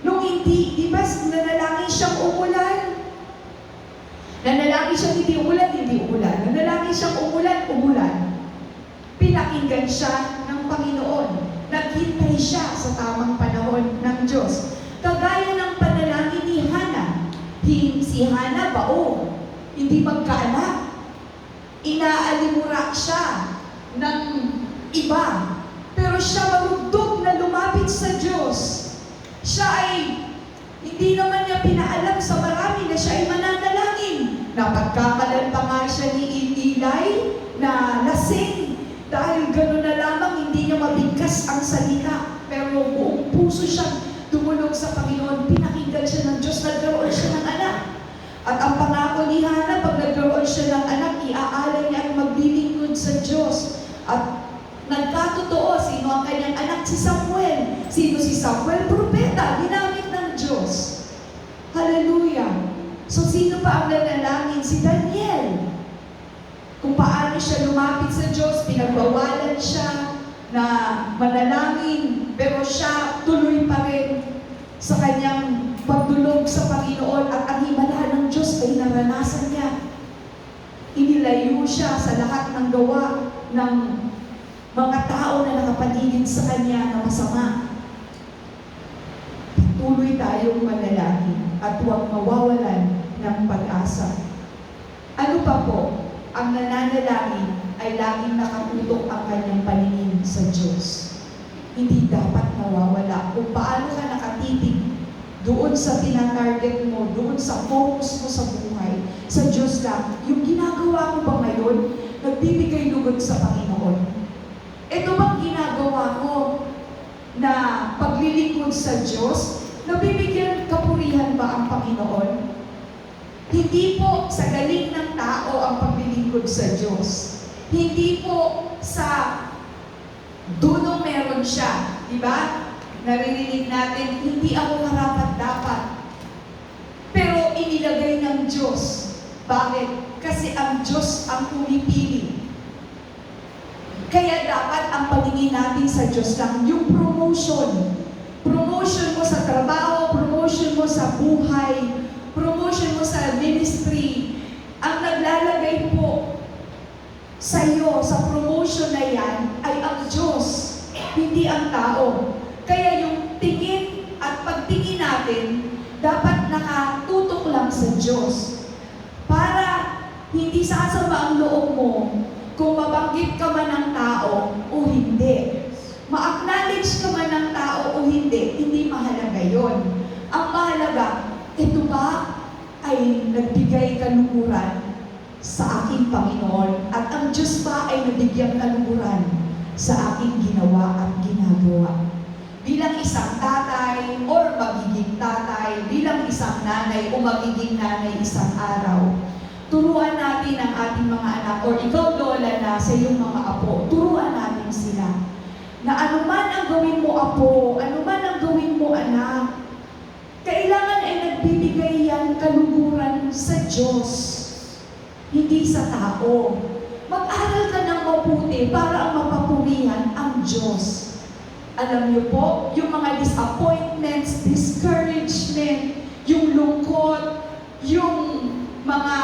Speaker 2: nung hindi, di ba, nanalangin siyang umulan? Nanalangin siyang hindi umulan. Nanalangin siyang umulan. Pinakinggan siya ng Panginoon. Naghintay siya sa tamang panahon ng Diyos. Kagaya ng panalangin ni Hannah. Si Hannah baong, hindi magkaanak. Inaalimura siya ng iba. Pero siya marugdog na lumapit sa Diyos. Siya ay hindi naman niya pinaalam sa marami na siya ay mananalangin. Napagkakalan pa nga siya ni Eli na lasing. Dahil gano'n na lamang hindi niya mabigkas ang salita. Pero buong puso siya tumulog sa Panginoon. Pinakinggan siya ng Diyos, nagkaroon siya ng anak. At ang pangako ni Hannah, pag nagkaroon siya ng anak, iaalay niya at maglilingkod sa Diyos. At nagkatotoo, sino ang kanyang anak? Si Samuel. Sino si Samuel? Propeta, ginamit ng Diyos. Hallelujah. So sino pa ang nanalangin? Si Daniel. Kung paano siya lumapit sa Diyos, pinagbawalan siya na manalangin, pero siya tuloy pa rin sa kanyang pagdulog sa Panginoon at ang himala ng Diyos ay naranasan niya. Inilayo siya sa lahat ng gawa ng mga tao na nakapaligid sa kanya na masama. Tuloy tayong manalangin at huwag mawawalan ng pag-asa. Ano pa po? Ang nananalangin ay laging nakatutok ang kanyang paningin sa Diyos. Hindi dapat nawawala. Kung paano ka nakatitig doon sa tinatarget mo, doon sa focus mo sa buhay, sa Diyos lang, yung ginagawa mo ba ngayon, nagbibigay lugod sa Panginoon? Ito bang ginagawa ko na paglilingkod sa Diyos, nabibigyan kapurihan ba ang Panginoon? Hindi po sa galing ng tao ang paglilingkod sa Diyos. Hindi po sa dunong meron siya. Diba? Naririnig natin, hindi ako karapat-dapat. Pero inilagay ng Diyos. Bakit? Kasi ang Diyos ang pumipili. Kaya dapat ang paningin natin sa Diyos lang, yung promotion. Promotion mo sa trabaho, promotion mo sa buhay, promotion mo sa ministry, ang naglalagay po sa iyo, sa promotion na yan, ay ang Diyos, hindi ang tao. Kaya yung tingin at pagtingin natin, dapat nakatutok lang sa Diyos. Para hindi sasama ang loob mo kung mabanggit ka man ng tao o hindi. Ma-acknowledge ka man ng tao o hindi mahalaga yon. Ang mahalaga, ito ba ay nagbigay kaluguran sa aking Panginoon at ang Diyos ba ay nabigyang kaluguran sa aking ginawa at ginagawa. Bilang isang tatay or magiging tatay, bilang isang nanay o magiging nanay isang araw, turuan natin ang ating mga anak or ikaw lola na sa iyong mga apo, turuan natin sila na anuman ang gawin mo apo, anuman ang gawin mo anak, kailangan ay nagbibigay yan kaluguran sa Diyos, hindi sa tao. Mag-aral ka ng mabuti para ang mapapurihan ang Diyos. Alam niyo po, yung mga disappointments, discouragement, yung lungkot, yung mga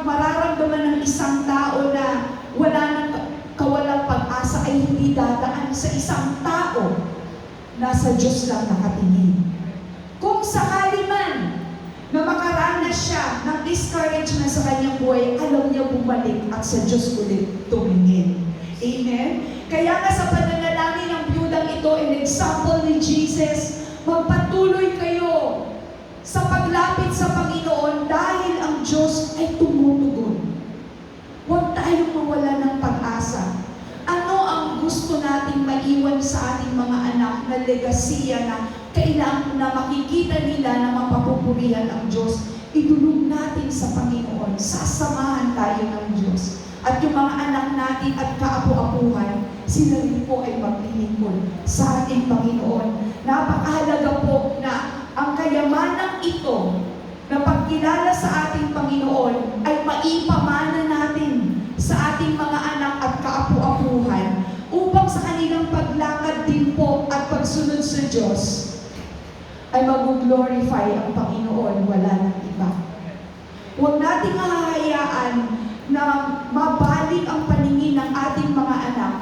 Speaker 2: mararamdaman ng isang tao na wala nang kawalang pag-asa ay hindi dadaan sa isang tao na sa Diyos lang nakatingin. Kung sakali man na makaranas siya ng discouragement sa kanyang buhay, alam niya bumalik at sa Diyos ulit tumingin. Amen? Kaya nga sa pananalangin ng biyudang ito, an example ni Jesus, magpatuloy kayo sa paglapit sa Panginoon dahil ang Diyos ay tumutugon. Huwag tayong mawala ng pag-asa. Ano ang gusto nating maiwan sa ating mga anak na legasiya na kailangan na makikita nila na mapapupurihan ang Diyos? Idulog natin sa Panginoon. Sasamahan tayo ng Diyos. At yung mga anak natin at kaapu-apuhan, sila rin po ay maglilingkod sa ating Panginoon. Napakahalaga po na ang kayamanang ito na pagkilala sa ating Panginoon ay maipamana natin sa ating mga anak at kaapu-apuhan upang sa kanilang paglakad din po at pagsunod sa Diyos ay mag-glorify ang Panginoon, wala nang iba. Huwag nating hahayaan na mabalik ang paningin ng ating mga anak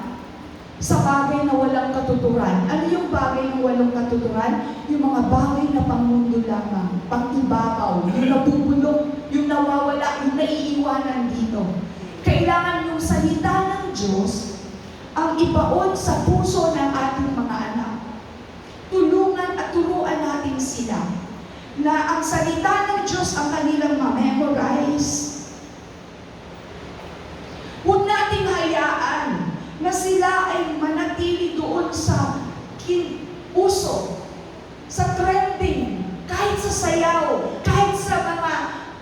Speaker 2: sa bagay na walang katuturan. Ano yung bagay na walang katuturan? Yung mga bagay na pangmundo lamang, pang-ibabaw, yung nabubulok, yung nawawala, yung naiiwanan dito. Kailangan yung salita ng Diyos ang ibaon sa puso ng ating mga anak. Tulungan at turuan natin sila na ang salita ng Diyos ang kanilang ma-memorize. Huwag nating hayaan na sila ay manatili doon sa uso, sa trending, kahit sa sayaw, kahit sa mga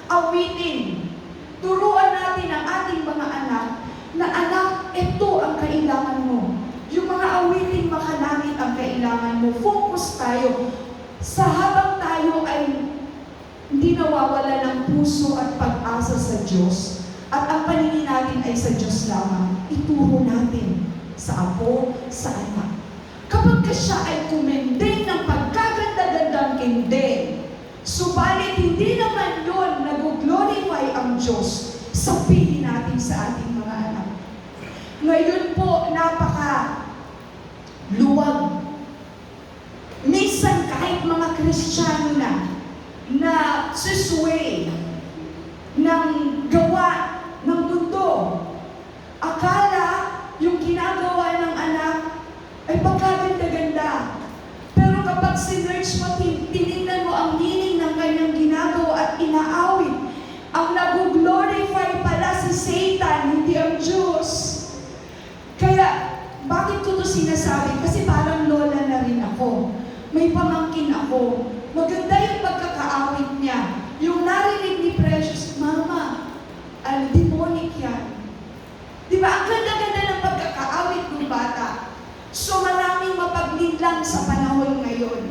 Speaker 2: awitin. Turuan natin ang ating mga anak na anak, ito ang kailangan mo. Yung mga awitin makalangit ang kailangan mo. Focus tayo. Sa habang tayo ay hindi nawawala ng puso at pag-asa sa Diyos, at ang paningin natin ay sa Diyos lamang, ituro natin sa apo, sa anak. Kapag siya ay kumendeng ng pagkaganda-gandang kendeng, subalit hindi naman yun nag-glorify ang Diyos, sabihin natin sa ating mga anak. Ngayon po, napaka-luwag. Minsan kahit mga Kristiyano na susway ng gawa ng mundo, akala yung ginagawa ng anak ay pagkaganda-ganda. Pero kapag sinerch mo, tinignan mo ang meaning ng kanyang ginagawa at inaawit, ang nag-glorify pala si Satan, hindi ang Diyos. Kaya, bakit ko ito sinasabi? Kasi parang lola na rin ako. May pamangkin ako. Maganda yung pagkakaawit niya. Yung narinig ni Precious, Mama, demonic yan. Di ba? Ang ganda-ganda ng pagkakaawit ng bata. So maraming mapaglinlang sa panahon ngayon.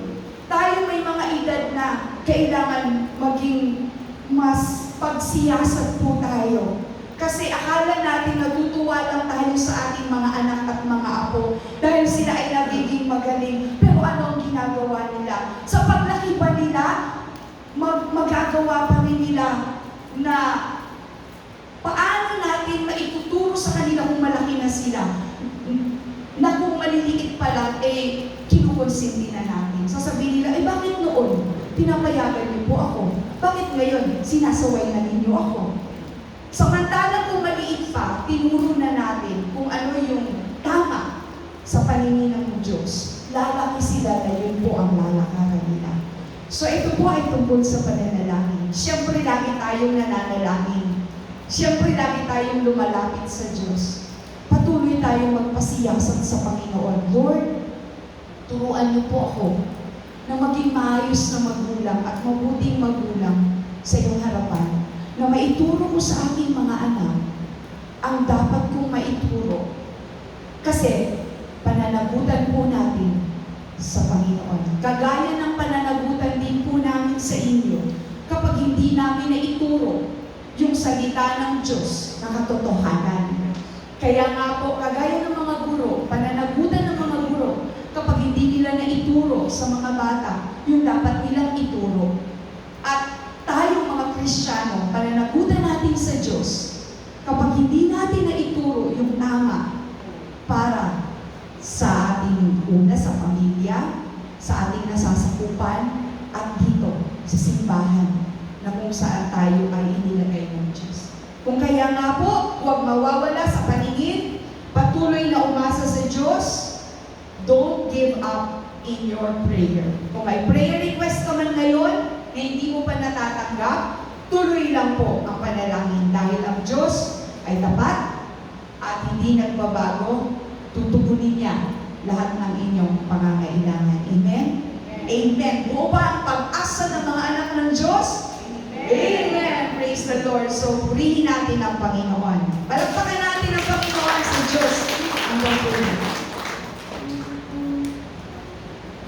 Speaker 2: Tayo may mga edad na kailangan maging mas pagsiyasat po tayo. Kasi akala natin natutuwa lang tayo sa ating mga anak at mga apo dahil sila ay nagiging magaling. Pero ano ang ginagawa nila? Sa paglaki ba nila, magagawa pa rin nila na paano natin maituturo sa kanila kung malaki na sila, na kung maliliit pa lang, kinukonsinti na natin. Sasabihin nila, bakit noon? Pinapayagan niyo po ako. Bakit ngayon sinasaway na ninyo ako? Samantala kung maliit pa, tinuro na natin kung ano yung tama sa paningin ng Diyos. Lalaki sila na yun po ang lalakaran nila. So ito po ay tungkol sa pananalangin. Siyempre lagi tayong nananalangin. Siyempre lagi tayong lumalapit sa Diyos. Patuloy tayong magpasiyasat sa Panginoon. Lord, turuan niyo po ako na maging maayos na magulang at mabuting magulang sa iyong harapan, na maituro ko sa aking mga anak ang dapat kong maituro. Kasi pananagutan po natin sa Panginoon. Kagaya ng pananagutan din po namin sa inyo kapag hindi namin naituro yung salita ng Diyos na katotohanan. Kaya nga po, kagaya ng mga guro, pananagutan ng mga guro, kapag hindi nila naituro sa mga bata yung dapat nilang ituro. At tayong mga Kristiyano, pananagutan natin sa Diyos, kapag hindi natin naituro yung tama para sa ating una sa pamilya, sa ating nasasakupan, at dito sa simbahan na kung saan tayo ay inilagay ng Diyos. Kung kaya nga po, huwag mawawala sa paningin, patuloy na umasa sa Diyos, don't give up in your prayer. Kung may prayer request ka man ngayon na hindi mo pa natatanggap, tuloy lang po ang panalangin dahil ang Diyos ay tapat at hindi nagbabago. Tutugunin niya lahat ng inyong pangangailangan. Amen? Amen. Buo ba ang pag-asa ng mga anak ng Diyos? Amen. Praise the Lord. So, purihin natin ang Panginoon. Palagpakan natin ang Panginoon sa Diyos. Ang pagpuri.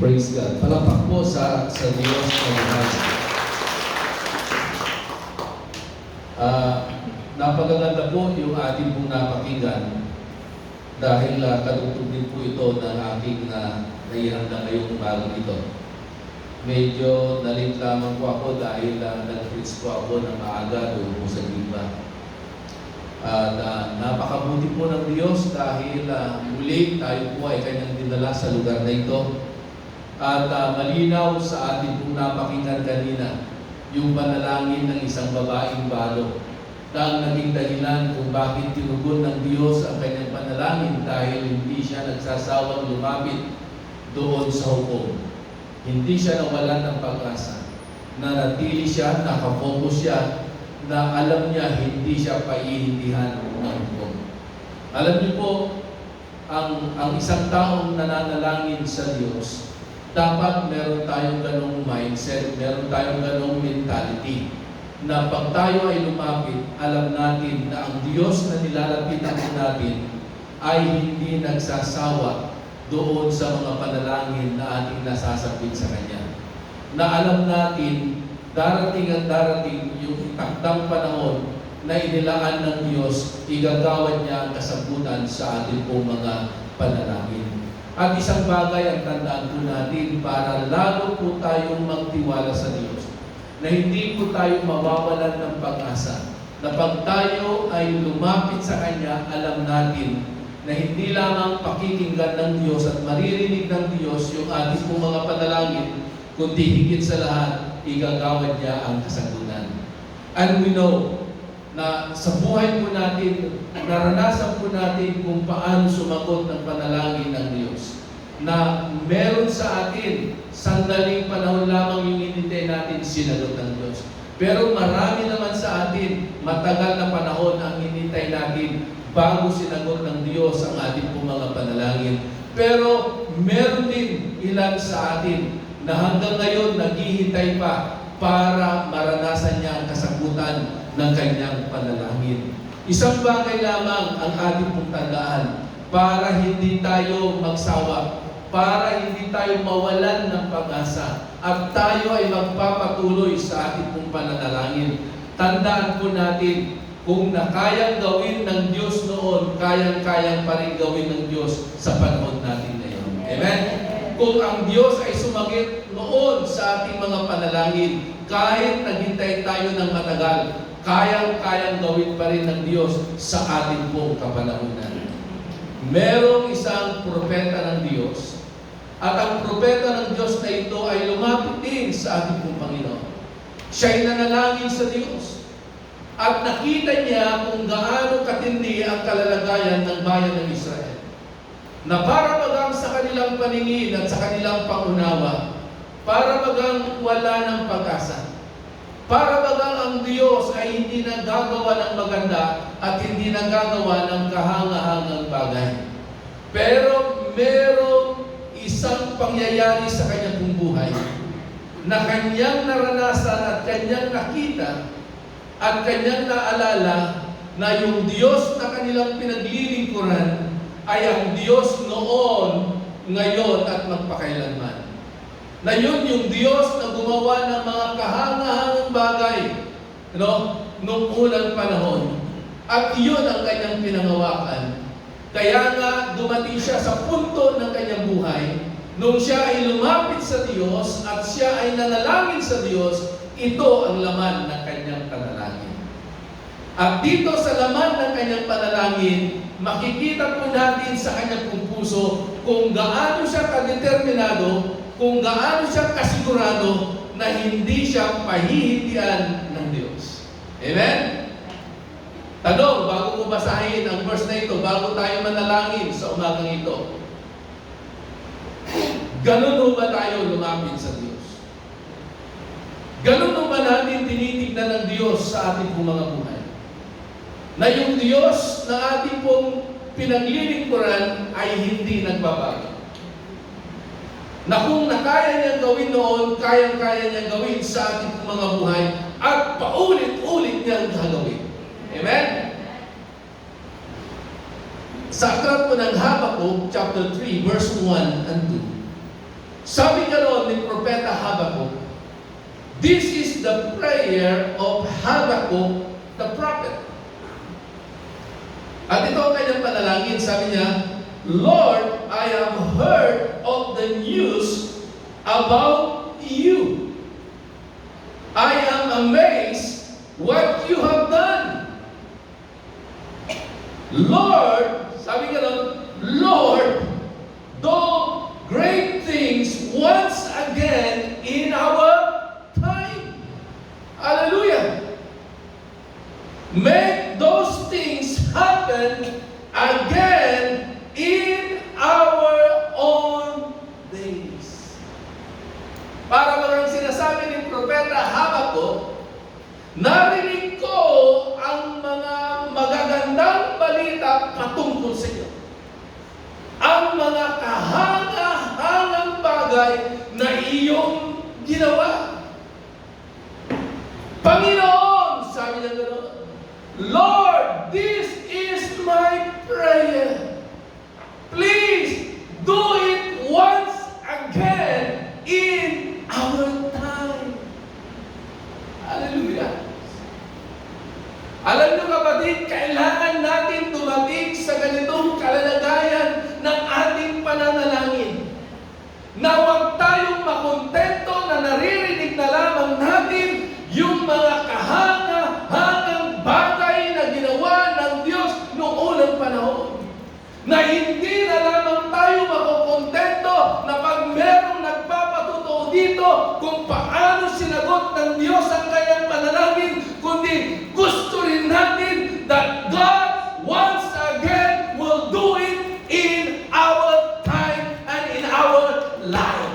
Speaker 4: Praise God. Palakpak po sa Diyos na mahal. Napakaganda po yung ating pong napakinggan dahil kadugtog din po ito ng aking naihanda ngayong umagang ito. Medyo nalit lamang po ako dahil nag-preach po ako ng maaga doon po sa Giba. Napakabuti po ng Diyos dahil muli tayo po ay kanyang dinala sa lugar na ito. At malinaw sa ating pong napakinggan kanina yung panalangin ng isang babaeng balo na ang naging dahilan kung bakit tinugon ng Diyos ang kanyang panalangin dahil hindi siya nagsasawang lumapit doon sa hukom. Hindi siya nawalan ng pag-asa. Nanatili siya, nakafocus siya, na alam niya hindi siya paiintindihan ng hukom. Alam niyo po, ang isang taong nananalangin sa Diyos, dapat meron tayong ganong mindset, meron tayong ganong mentality, na pag tayo ay lumapit, alam natin na ang Diyos na nilalapitan natin ay hindi nagsasawa doon sa mga panalangin na ating nasasapit sa Kanya. Na alam natin, darating at darating yung takdang panahon na inilaan ng Diyos, igagawad niya ang kasagutan sa ating pong mga panalangin. At isang bagay ang tandaan po natin para lalo po tayong magtiwala sa Diyos, na hindi po tayo mawawalan ng pag-asa, na pag tayo ay lumapit sa Kanya, alam natin na hindi lamang pakikinggan ng Diyos at maririnig ng Diyos yung ating pong mga panalangin, kundi higit sa lahat, igagawad niya ang kasagutan. And we know na sa buhay po natin, naranasan po natin kung paano sumagot ng panalangin ng Diyos. Na meron sa atin, sandaling panahon lamang yung hinintay natin, sinagot ng Diyos. Pero marami naman sa atin, matagal na panahon ang hinintay natin bago sinagot ng Diyos ang ating pong mga panalangin. Pero meron din ilan sa atin na hanggang ngayon naghihintay pa para maranasan niya ang kasagutan ng kanyang panalangin. Isang bagay lamang ang ating pong tandaan para hindi tayo magsawa, para hindi tayo mawalan ng pag-asa at tayo ay magpapatuloy sa ating pong pananalangin. Tandaan po natin, kung nakayang gawin ng Diyos noon, kayang-kayang pa rin gawin ng Diyos sa panahon natin ngayon. Amen? Kung ang Diyos ay sumagit noon sa ating mga panalangin, kahit naghintay tayo ng matagal, kayang-kayang gawin pa rin ng Diyos sa ating pong kapanahunan. Merong isang propeta ng Diyos, at ang propeta ng Diyos na ito ay lumapit din sa ating pong Panginoon. Siya'y nanalangin sa Diyos. At nakita niya kung gaano katindi ang kalalagayan ng bayan ng Israel. Na para bagang sa kanilang paningin at sa kanilang pangunawa, para bagang wala ng pag-asa. Para bagang ang Diyos ay hindi nagagawa ng maganda at hindi nagagawa ng kahanga-hangang bagay. Pero merong isang pangyayari sa kanyang buhay na kanyang naranasan at kanyang nakita at kanyang naalala na yung Diyos na kanilang pinaglilingkuran ay ang Diyos noon, ngayon at magpakailanman. Na yun yung Diyos na gumawa ng mga kahanga-hangang bagay noong unang panahon. At yun ang kanyang pinangawakan. Kaya nga dumating siya sa punto ng kanyang buhay, nung siya ay lumapit sa Diyos at siya ay nanalangin sa Diyos, ito ang laman ng kanyang panalangin. At dito sa laman ng kanyang panalangin, makikita po natin sa kanyang puso kung gaano siya kadeterminado, kung gaano siya kasigurado na hindi siya pahihindian ng Diyos. Amen? Tanong, bago ko basahin ang verse na ito, bago tayo manalangin sa umagang ito, ganun ba tayo lumapit sa Diyos? Ganun ba natin tinitignan ng Diyos sa ating mga buhay? Na yung Diyos na ating pong pinaglilingkuran ay hindi nagbabago. Na kung nakaya niyang gawin noon, kayang-kaya niyang gawin sa ating mga buhay at paulit-ulit niyang gagawin. Amen? Sa aklat po ng Habakkuk, chapter 3, verse 1 and 2. Sabi nga noon ni Propeta Habakkuk, this is the prayer of Habakkuk the prophet. At ito ang kanyang panalangin, sabi niya, Lord, I have heard of the news about you. I am amazed what you have done. Lord, sabi nga nun, Lord, do great things once again in our time. Hallelujah. Make those things happen again in our own days. Para bang sinasabi ni Propeta Habakkuk, narinig ko ang mga magagandang balita patungkol sa iyo. Ang mga kahanga-hangang bagay na iyong ginawa. Panginoon, sabi niya gano'n, Lord, this is my prayer. Please do it once again in our time. Hallelujah. Alam niyo kapatid, kailangan natin dumating sa ganitong kalalagayan ng ating pananalangin. Na huwag tayong makontento na naririnig na lamang natin yung mga kahanga-hangang bagay na ginawa ng Diyos noong unang panahon. Na hindi na lamang tayo makukontento na pag merong nagpapatotoo dito kung paano sinagot ng Diyos ang kanyang panalangin, kundi gusto rin natin that God once again will do it in our time and in our life.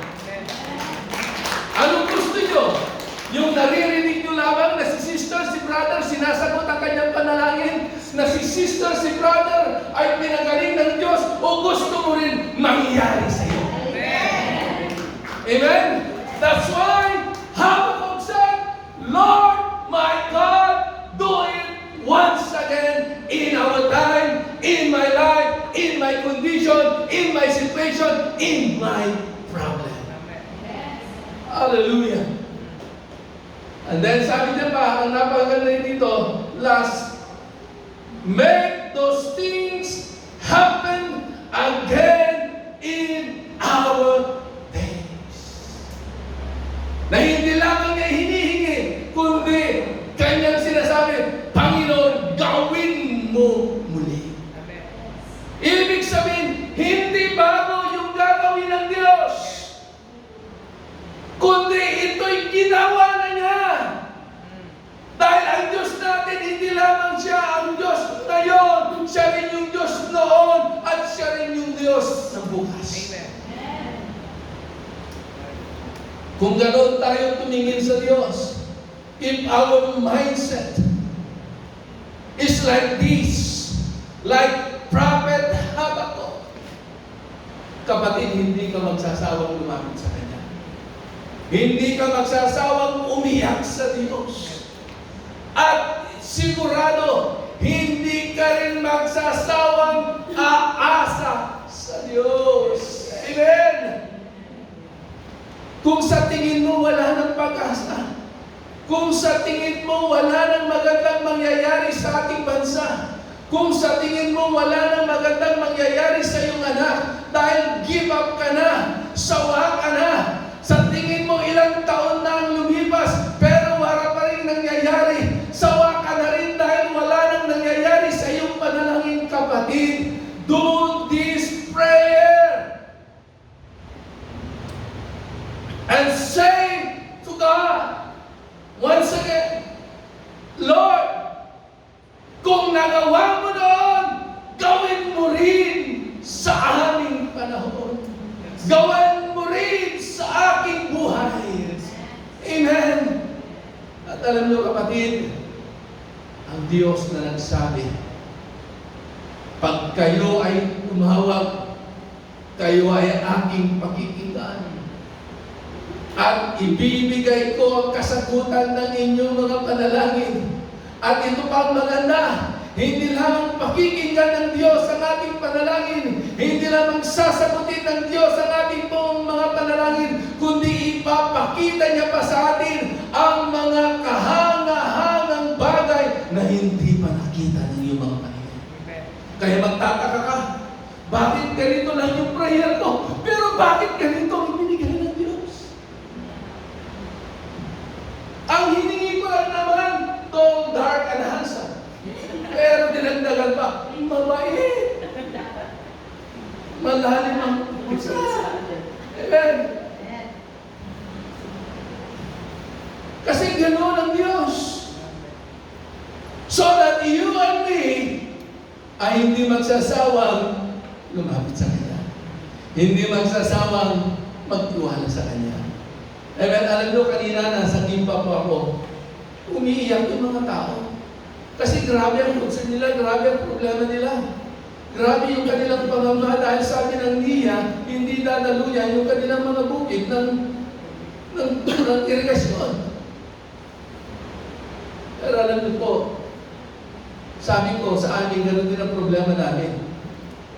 Speaker 4: Anong gusto nyo? Yung naririnig nyo lamang na si sister, si brother, sinasagot ang kanyang panalangin, na si sister, si brother ay pinagaling ng Diyos, o gusto mo rin mangyari sa iyo? Amen? Amen? That's why Habakkuk said, Lord, my God, do it once again in our time, in my life, in my condition, in my situation, in my problem. Hallelujah. And then sabi niya pa, ang napakaganda dito, last, make those things happen again in our days. Na hindi lamang niya hinihingi, kundi kanyang sinasabi, Panginoon, gawin mo muli. Ibig sabihin, hindi bago yung gagawin ng Diyos, kundi ito'y ginawa na niya. siya ang Diyos ngayon, siya rin yung Diyos noon, at siya rin yung Diyos sa bukas. Kung ganoon tayo tumingin sa Diyos, if our mindset is like this, like Prophet Habakkuk, kapatid, hindi ka magsasawang lumapit sa Kanya. Hindi ka magsasawang umiyak sa Diyos. At sigurado, hindi ka rin magsasawang aasa sa Diyos. Amen! Kung sa tingin mo wala ng pag-asa, kung sa tingin mo wala ng magandang mangyayari sa ating bansa, kung sa tingin mo wala ng magandang mangyayari sa iyong anak, dahil give up ka na, sawa ka na, sa tingin mo ilang taon na ang lumipas, pero wala pa rin nangyayari, sawa ka na rin dahil wala nang nangyayari sa iyong panalangin, kapatid, do this prayer. And say to God, once again, Lord, kung nagawa mo noon, gawin mo rin sa aming panahon. Gawin mo rin sa aking buhay. Amen. At alam niyo, kapatid, ang Diyos na nagsabi, pag kayo ay tumawag, kayo ay aking pakikinggan. At ibibigay ko ang kasagutan ng inyong mga panalangin. At ito pa ang maganda, hindi lamang pakikinggan ng Diyos ang ating panalangin, hindi lamang sasagutin ng Diyos ang ating pong mga panalangin, kundi ipapakita niya pa sa atin ang mga kahanga-hangang bagay na hindi pa nakita ng iyong mga paningin. Kaya magtataka ka, bakit ganito lang yung prayer ko? Pero bakit ganito ang binigay ng Diyos? Ang hiningi ko lang naman, tall, dark, and handsome. Pero dinagdagan pa, mabait. Malalim ang isa. Amen. Kasi gano'n ang Diyos. So that you and me ay hindi magsasawang lumapit sa Kanya. Hindi magsasawang magtiwala sa Kanya. Amen. Alam nyo, kanina nasa Gimpa po ako, umiiyak yung mga tao. Kasi grabe ang luksan nila, grabe ang problema nila. Grabe yung kanilang pangamba dahil sabi ng NIA, hindi dadaluyan yung kanilang mga bukid ng irigasyon. Pero alam niyo po, sabi ko sa amin, ganoon din ang problema namin.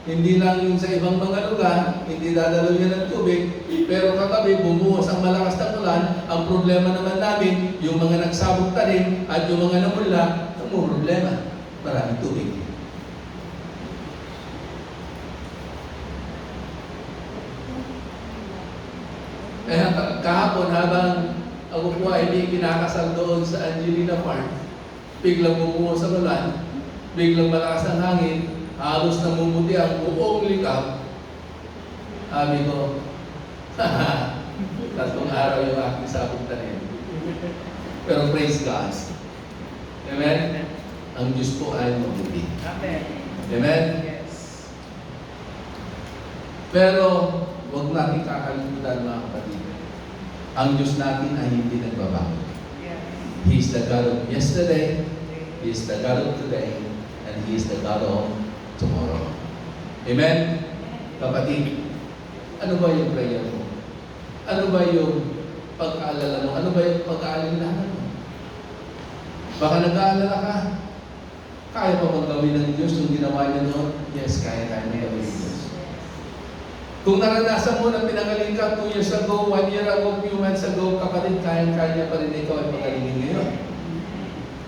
Speaker 4: Hindi lang yung sa ibang mga lugar, hindi dadaluyan ng tubig, pero katabi, bumuhos ang malakas na ulan. Ang problema naman namin, yung mga nagsabog tanim at yung mga namula, mo problema, maraming tubig. Kaya kahapon habang ako po ay may kinakasal doon sa Angelina Farm, biglang bumuhos ang ulan, biglang malakas ang hangin, halos namumuti ang buong likab. Sabi ko, tatlong araw yung aking sabog tanim. Pero praise God. Amen? Ang Diyos po ay mabuti.
Speaker 2: Amen.
Speaker 4: Amen?
Speaker 2: Yes.
Speaker 4: Pero, huwag natin kakalimutan mga kapatid. Ang Diyos natin ay hindi nagbabago.
Speaker 2: Yeah.
Speaker 4: He is the God of yesterday, He is the God of today, and He is the God of tomorrow. Amen? Kapatid, ano ba yung prayer mo? Ano ba yung pag-aalala mo? Ano ba yung pag-aalala mo? Baka nag-aalala ka, kaya pa bang gawin ng Diyos yung ginawa niya noon? Yes, kaya niya gawin ng Diyos. Kung naranasan mo na pinagaling ka 2 years ago, 1 year ago, few months ago, kapatid, kaya pa rin ikaw ay pagalingin ngayon.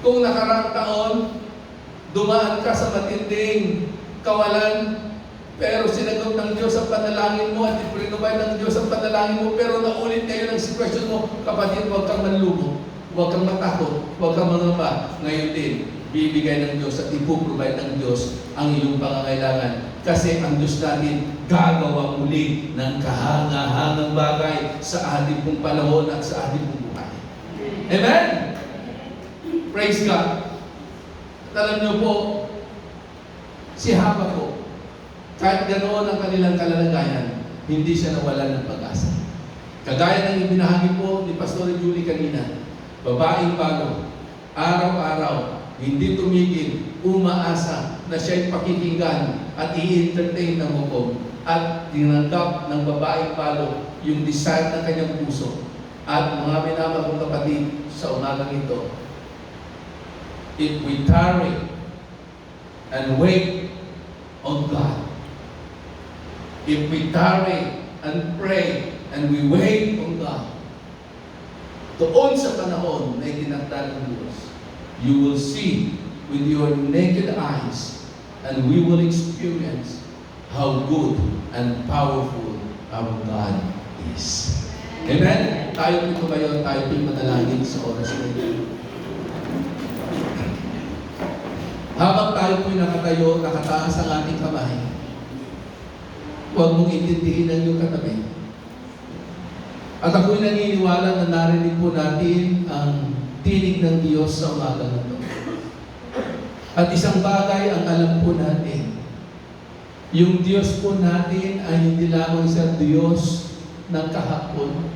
Speaker 4: Kung nakaraang taon, dumaan ka sa matinding kawalan, pero sinagot ng Diyos ang panalangin mo at iprinubay ng Diyos ang panalangin mo, pero naulit ngayon ang sitwasyon mo, kapatid, huwag kang manlumo, huwag kang matakot, huwag kang mangamba. Ngayon din, bibigay ng Diyos at ipuprovide ng Diyos ang iyong pangangailangan. Kasi ang Diyos natin gagawa muli ng kahanga-hangang bagay sa ating pong panahon at sa ating pong buhay. Amen? Praise God. Alam niyo po, si Habakkuk, kahit ganoon ang kanilang kalalagayan, hindi siya nawalan ng pag-asa. Kagaya ng ibinahagi po ni Pastor Julie kanina, babaeng bago, araw-araw, hindi tumigil, umaasa na siya'y pakikinggan at i-entertain ng hukom at tinanggap ng babaeng bago yung desire ng kanyang puso. At mga minamahal kong kapatid, sa umagang ito, if we tarry and wait on God, if we tarry and pray and we wait on God, doon sa panahon na itinakda ng Diyos, you will see with your naked eyes and we will experience how good and powerful our God is. Amen? Tayo po ngayon, tayo po manalangin sa oras na ito. Habang tayo po nakatayo, nakataas ang ating kamay, huwag mong intindihin ang iyong katabi. At ako'y naniniwala na narinig po natin ang tinig ng Diyos sa umaga na ito. At isang bagay ang alam po natin, yung Diyos po natin ay hindi lamang sa Diyos ng kahapon,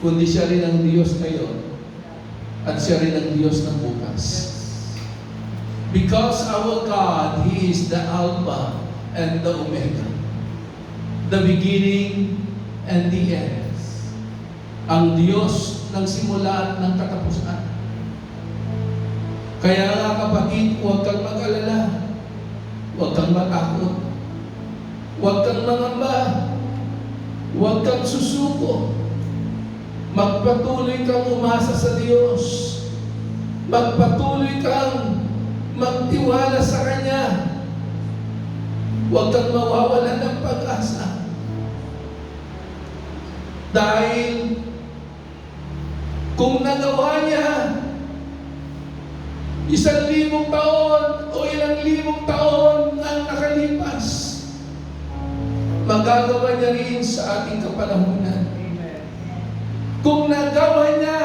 Speaker 4: kundi siya rin ang Diyos ngayon at siya rin ang Diyos ng bukas. Because our God, He is the Alpha and the Omega, the beginning and the end. Ang Diyos ng simula at ng katapusan. Kaya nga kapatid, huwag kang mag-alala, huwag kang matakot, huwag kang mangamba, huwag kang susuko. Magpatuloy kang umasa sa Diyos. Magpatuloy kang magtiwala sa Kanya. Huwag kang mawawalan ng pag-asa. Dahil kung nagawa niya 1,000 taon o ilang libong taon ang nakalipas, magagawa niya rin sa ating kapanahunan. Kung nagawa niya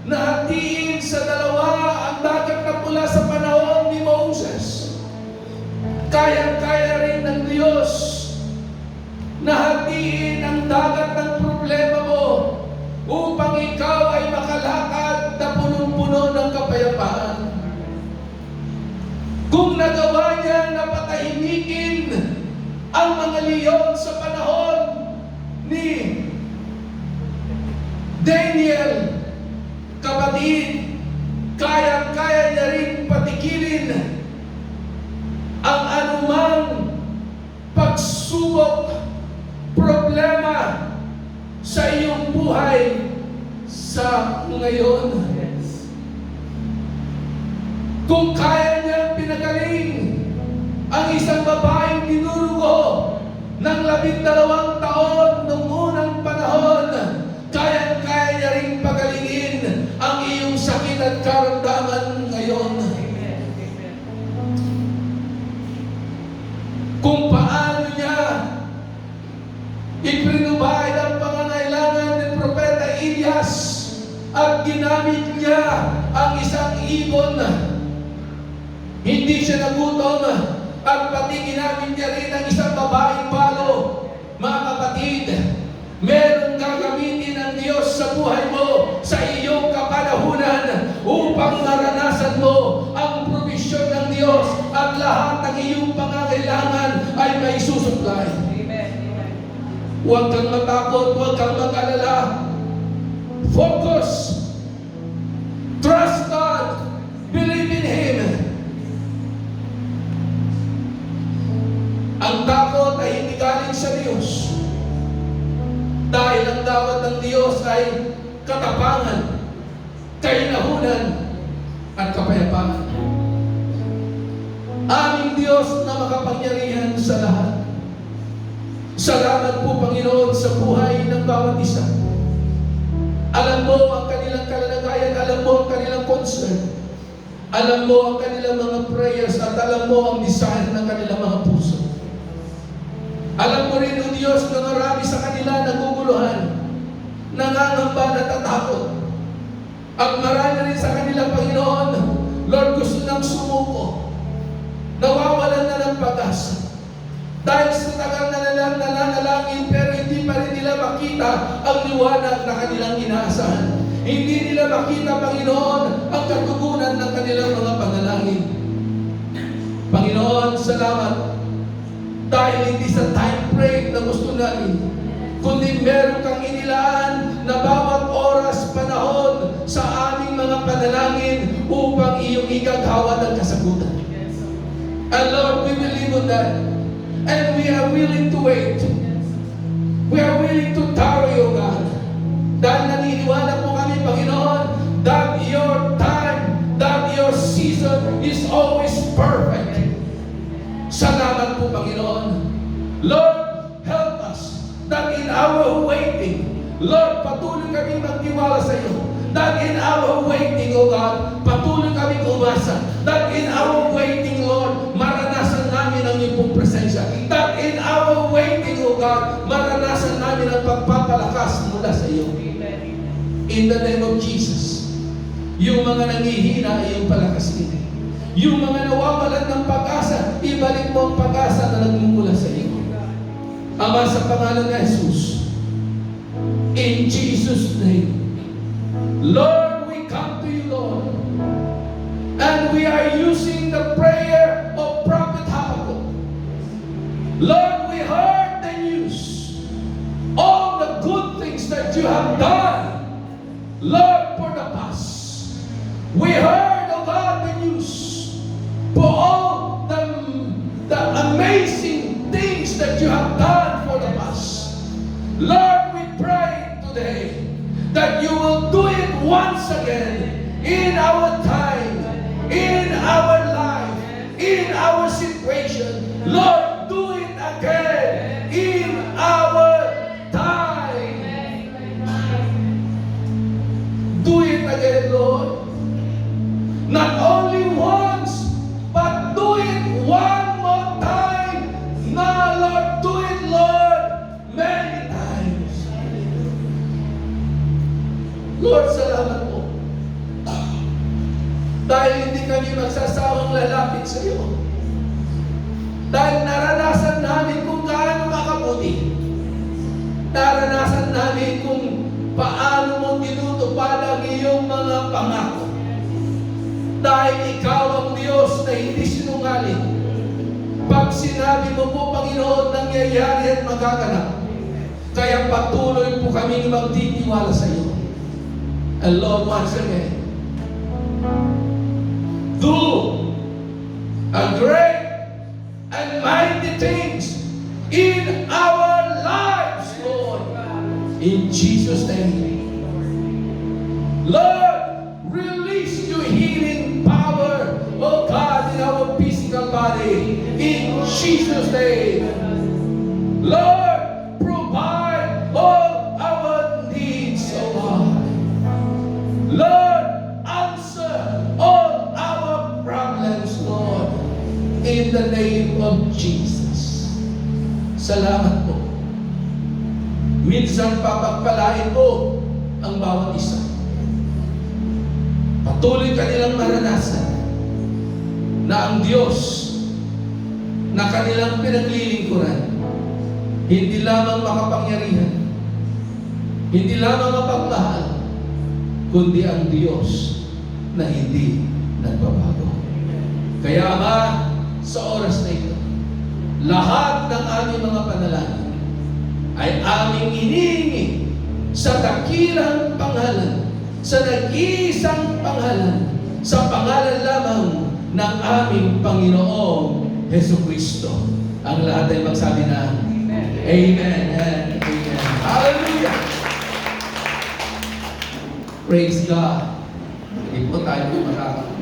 Speaker 4: na hatiin sa dalawa ang dagat na pula sa panahon ni Moses, kaya-kaya rin ng Diyos na hatiin ang dagat ng problema mo upang ikaw ay makalakad na punong-puno ng kapayapaan. Kung nagawa niya na patahimikin ang mga leon sa panahon ni Daniel, kapatid, kaya-kaya niya rin patikilin ang anumang pagsubok, problema sa iyong buhay sa ngayon. Kung kaya niyang pinagaling ang isang babaeng dinurugo ng 12 taon noong unang panahon, kaya-kaya niya rin pagalingin ang iyong sakit at karamdaman ngayon. Kung paano niya iprinubahid ang pangangailangan ng Propeta Elias at ginamit niya ang isang ibon, hindi siya nagutom, at pati ginamit niya rin ang isang babaeng palo. Mga kapatid, meron gagamitin ng Diyos sa buhay mo, sa iyong kapanahunan, upang maranasan mo ang provisyon ng Diyos at lahat ng iyong pangangailangan ay may susupply. Amen. Huwag kang matakot, huwag kang mag-alala. Focus. Trust God. Believe in Him. Ang takot ay hindi galing sa Diyos. Dahil ang dawat ng Diyos ay katapangan, kainahunan, at kapayapaan. Aming Diyos na makapangyarihan sa lahat. Salamat po, Panginoon, sa buhay ng bawat isa. Alam mo ang kanilang kalalagayan, alam mo ang kanilang concern, alam mo ang kanilang mga prayers, at alam mo ang desire ng kanilang mga puso. Alam mo rin, O Diyos, na marami sa kanila naguguluhan, nangangamba, natatakot. At marami rin sa kanila, Panginoon, Lord, gusto nang sumuko. Nawawalan na ng pag-asa. Dahil sa tagal na nilang nananalangin, pero hindi pa rin nila makita ang liwanag na kanilang inaasahan. Hindi nila makita, Panginoon, ang katugunan ng kanilang mga panalangin. Panginoon, salamat. Dahil hindi sa time frame na gusto namin, kundi meron kang inilaan na bawat oras, panahon sa aming mga panalangin upang iyong igagawa ng kasagutan. And Lord, we believe on that. And we are willing to wait. We are willing to tarry, O God. Dahil naniniwala po kami, Panginoon, that your time, that your season is always perfect. Salamat po, Panginoon. Lord, help us that in our waiting, Lord, patuloy kami magtiwala sa iyo. That in our waiting, O God, patuloy kami umasa. That in our waiting, Lord, maranasan namin ang iyong presensya. That in our waiting, O God, maranasan namin ang pagpapalakas mula sa iyo. In the name of Jesus, yung mga nangihina, iyong palakasin. Yung mga nawawalan ng pag-asa, ibalik mo ang pag-asa na nagmumula sa iyo. Ama, sa pangalan ni Jesus, in Jesus' name, Lord, we come to you, Lord, and we are using the prayer of Prophet Habakkuk. Lord, we heard the news, all the good things that you have done, Lord, for the past. We heard, oh God, the news for all the amazing things that you have done for the past. Lord, we pray today that you will do it once again in our time, in our life, in our situation. Lord, do it again in our time. Do it again, Lord. Not only once, but do it one more time. Now, Lord, do it, Lord, many times. Lord, salamat po. Dahil hindi kami magsasawang lalapit sa iyo. Dahil naranasan namin kung gaano makabuti. Naranasan namin kung paano mo tinutupad ang iyong mga pangako. Dahil ikaw ang Diyos na hindi sinungaling. Pag sinabi mo po, Panginoon, nangyayari at magaganap. Kaya patuloy po kami magtitiwala sa iyo. And Lord, once again, do a great and mighty things in our lives, Lord. In Jesus' name. Lord, release your healing power, oh God, in our physical body. In Jesus' name. Lord, provide all our needs, oh God. Lord, answer all our problems, Lord. In the name of Jesus. Salamat po. Minsan papagpalain po ang bawat isa. Patuloy kanilang maranasan na ang Diyos na kanilang pinaglilingkuran, hindi lamang makapangyarihan, hindi lamang mapagmahal, kundi ang Diyos na hindi nagbabago. Kaya Ama, sa oras na ito, lahat ng aming mga panalangin ay aming iniingi sa dakilang pangalan, sa nag-iisang pangalan, sa pangalan lamang ng aming Panginoong Jesucristo. Ang lahat ay magsabi na Amen and Amen. Hallelujah! Praise God. Hindi po tayo makakapagod.